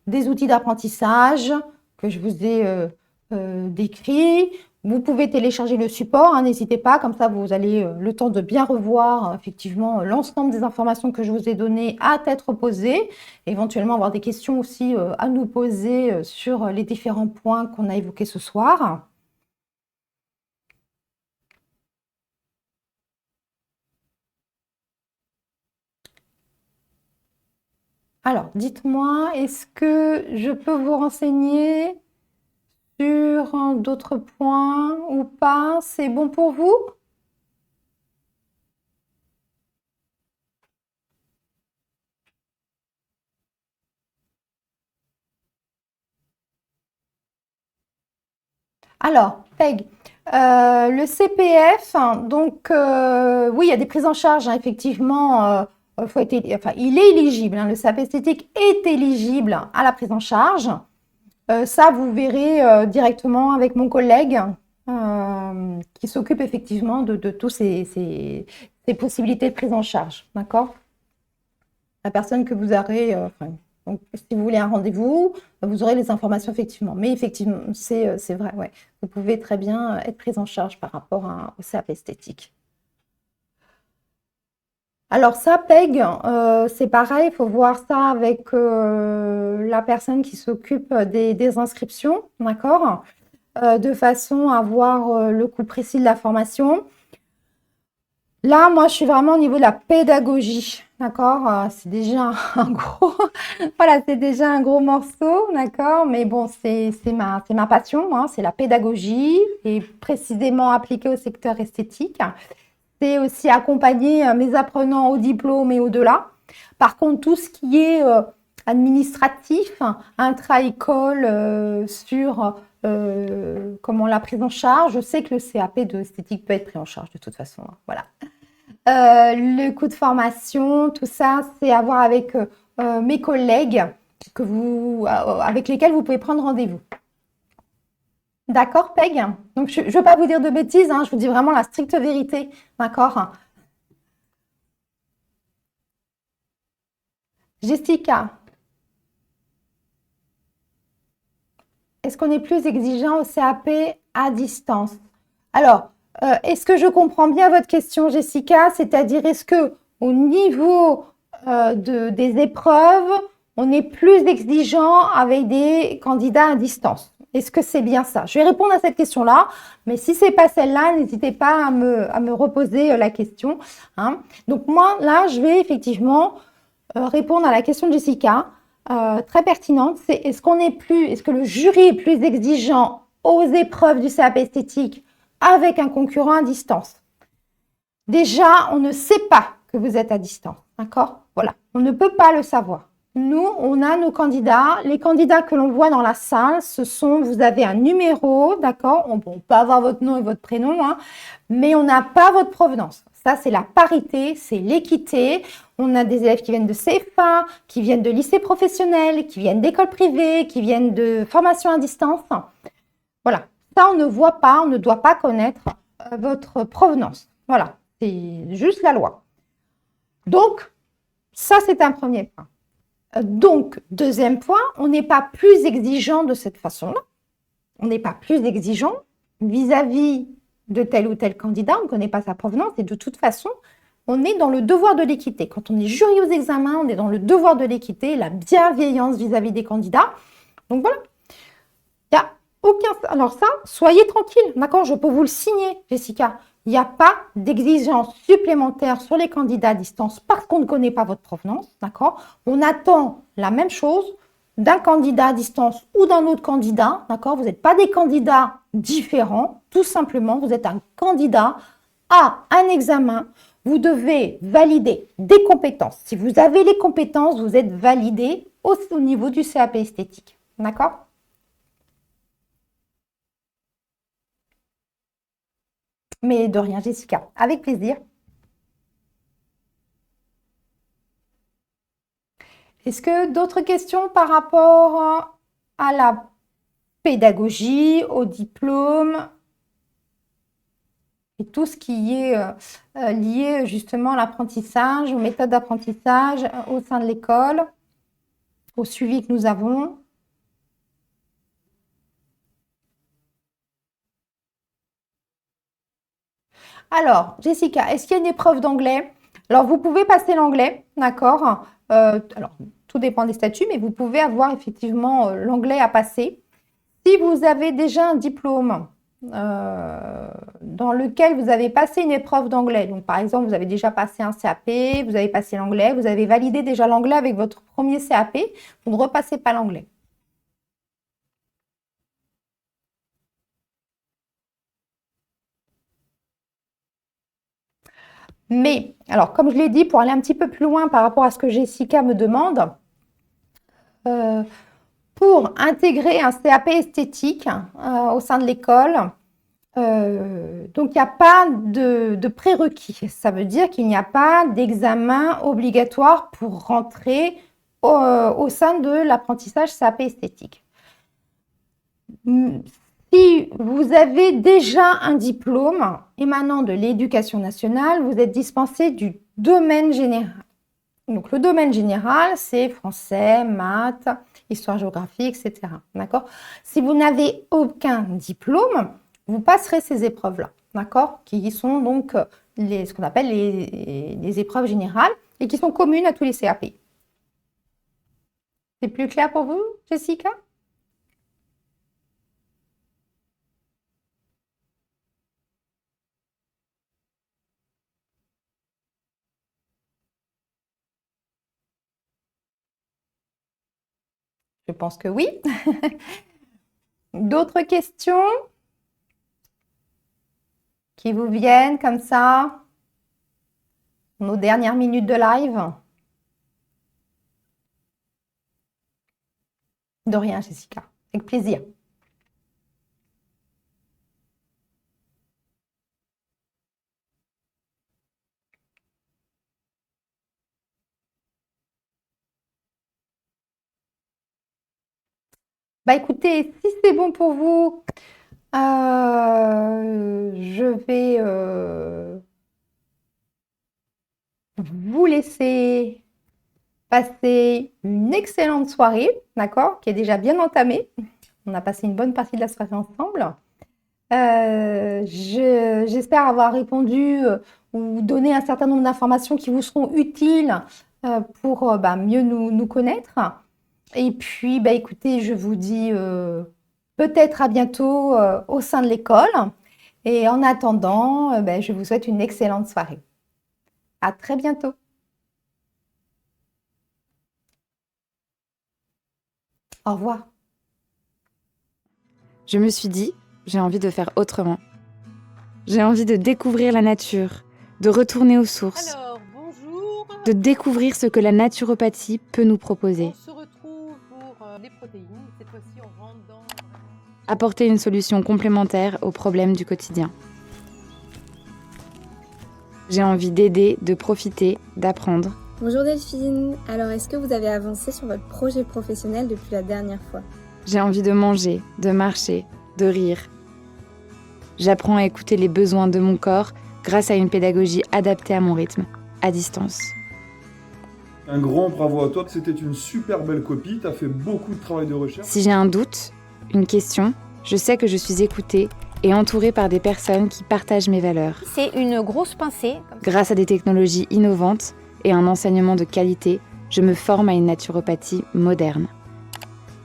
Des outils d'apprentissage que je vous ai décrits. Vous pouvez télécharger le support, hein, n'hésitez pas, comme ça vous allez le temps de bien revoir effectivement l'ensemble des informations que je vous ai données à tête reposée, éventuellement avoir des questions aussi à nous poser sur les différents points qu'on a évoqués ce soir. Alors, dites-moi, est-ce que je peux vous renseigner sur d'autres points ou pas? C'est bon pour vous? Alors, PEG, le CPF, donc oui, il y a des prises en charge, hein, effectivement. Enfin, il est éligible, hein, le CAP esthétique est éligible à la prise en charge. Ça, vous verrez directement avec mon collègue qui s'occupe effectivement de tous ces possibilités de prise en charge. D'accord? La personne que vous aurez, donc, si vous voulez un rendez-vous, vous aurez les informations effectivement. Mais effectivement, c'est vrai, ouais. Vous pouvez très bien être prise en charge par rapport au CAP esthétique. Alors ça, PEG, c'est pareil, il faut voir ça avec la personne qui s'occupe des inscriptions, d'accord? De façon à voir le coût précis de la formation. Là, moi, je suis vraiment au niveau de la pédagogie, d'accord? C'est déjà un gros, voilà, c'est déjà un gros morceau, d'accord? Mais bon, c'est ma passion, hein, c'est la pédagogie et précisément appliquée au secteur esthétique. C'est aussi accompagner mes apprenants au diplôme et au-delà. Par contre, tout ce qui est administratif, intra-école, sur comment la prise en charge, je sais que le CAP de esthétique peut être pris en charge de toute façon, hein, voilà. Le coût de formation, tout ça, c'est à voir avec mes collègues avec lesquels vous pouvez prendre rendez-vous. D'accord, Peg? Donc, je ne veux pas vous dire de bêtises, hein, je vous dis vraiment la stricte vérité. D'accord? Jessica, est-ce qu'on est plus exigeant au CAP à distance? Alors, est-ce que je comprends bien votre question, Jessica? C'est-à-dire, est-ce que au niveau des épreuves, on est plus exigeant avec des candidats à distance? Est-ce que c'est bien ça? Je vais répondre à cette question-là, mais si ce n'est pas celle-là, n'hésitez pas à me reposer la question, hein. Donc moi, là, je vais effectivement répondre à la question de Jessica, très pertinente. C'est est-ce que le jury est plus exigeant aux épreuves du CAP esthétique avec un concurrent à distance? Déjà, on ne sait pas que vous êtes à distance, d'accord? Voilà, on ne peut pas le savoir. Nous, on a nos candidats. Les candidats que l'on voit dans la salle, vous avez un numéro, d'accord? On peut avoir votre nom et votre prénom, hein, mais on n'a pas votre provenance. Ça, c'est la parité, c'est l'équité. On a des élèves qui viennent de CFA, qui viennent de lycées professionnels, qui viennent d'écoles privées, qui viennent de formation à distance. Voilà, ça, on ne voit pas, on ne doit pas connaître votre provenance. Voilà, c'est juste la loi. Donc, ça, c'est un premier point. Donc, deuxième point, on n'est pas plus exigeant de cette façon-là. On n'est pas plus exigeant vis-à-vis de tel ou tel candidat. On ne connaît pas sa provenance et de toute façon, on est dans le devoir de l'équité. Quand on est jury aux examens, on est dans le devoir de l'équité, la bienveillance vis-à-vis des candidats. Donc voilà, il n'y a aucun... Alors ça, soyez tranquille, d'accord? Je peux vous le signer, Jessica. Il n'y a pas d'exigence supplémentaire sur les candidats à distance parce qu'on ne connaît pas votre provenance, d'accord? On attend la même chose d'un candidat à distance ou d'un autre candidat, d'accord? Vous n'êtes pas des candidats différents, tout simplement, vous êtes un candidat à un examen. Vous devez valider des compétences. Si vous avez les compétences, vous êtes validé au niveau du CAP esthétique, d'accord? Mais de rien, Jessica, avec plaisir. Est-ce que d'autres questions par rapport à la pédagogie, au diplôme et tout ce qui est lié justement à l'apprentissage, aux méthodes d'apprentissage au sein de l'école, au suivi que nous avons? Alors, Jessica, est-ce qu'il y a une épreuve d'anglais? Alors, vous pouvez passer l'anglais, d'accord? Alors, tout dépend des statuts, mais vous pouvez avoir effectivement l'anglais à passer. Si vous avez déjà un diplôme dans lequel vous avez passé une épreuve d'anglais, donc par exemple, vous avez déjà passé un CAP, vous avez passé l'anglais, vous avez validé déjà l'anglais avec votre premier CAP, vous ne repassez pas l'anglais. Mais, alors, comme je l'ai dit, pour aller un petit peu plus loin par rapport à ce que Jessica me demande, euh, pour intégrer un CAP esthétique au sein de l'école, donc il n'y a pas de prérequis. Ça veut dire qu'il n'y a pas d'examen obligatoire pour rentrer au sein de l'apprentissage CAP esthétique. Si vous avez déjà un diplôme émanant de l'éducation nationale, vous êtes dispensé du domaine général. Donc, le domaine général, c'est français, maths, histoire-géographie, etc. D'accord? Si vous n'avez aucun diplôme, vous passerez ces épreuves-là, d'accord? Qui sont donc ce qu'on appelle les épreuves générales et qui sont communes à tous les CAP. C'est plus clair pour vous, Jessica? Je pense que oui. D'autres questions qui vous viennent comme ça, nos dernières minutes de live? De rien, Jessica. Avec plaisir. Bah écoutez, si c'est bon pour vous, je vais vous laisser passer une excellente soirée, d'accord, qui est déjà bien entamée. On a passé une bonne partie de la soirée ensemble. J'espère avoir répondu ou donné un certain nombre d'informations qui vous seront utiles pour mieux nous connaître. Et puis, écoutez, je vous dis peut-être à bientôt au sein de l'école. Et en attendant, je vous souhaite une excellente soirée. À très bientôt. Au revoir. Je me suis dit, j'ai envie de faire autrement. J'ai envie de découvrir la nature, de retourner aux sources, Alors, bonjour. de découvrir ce que la naturopathie peut nous proposer. On se retrouve pour les protéines. Cette fois-ci, on rentre dans... Apporter une solution complémentaire aux problèmes du quotidien. J'ai envie d'aider, de profiter, d'apprendre. Bonjour Delphine, alors est-ce que vous avez avancé sur votre projet professionnel depuis la dernière fois? J'ai envie de manger, de marcher, de rire. J'apprends à écouter les besoins de mon corps grâce à une pédagogie adaptée à mon rythme, à distance. Un grand bravo à toi, c'était une super belle copie, tu as fait beaucoup de travail de recherche. Si j'ai un doute, une question, je sais que je suis écoutée et entourée par des personnes qui partagent mes valeurs. C'est une grosse pincée. Grâce à des technologies innovantes et un enseignement de qualité, je me forme à une naturopathie moderne.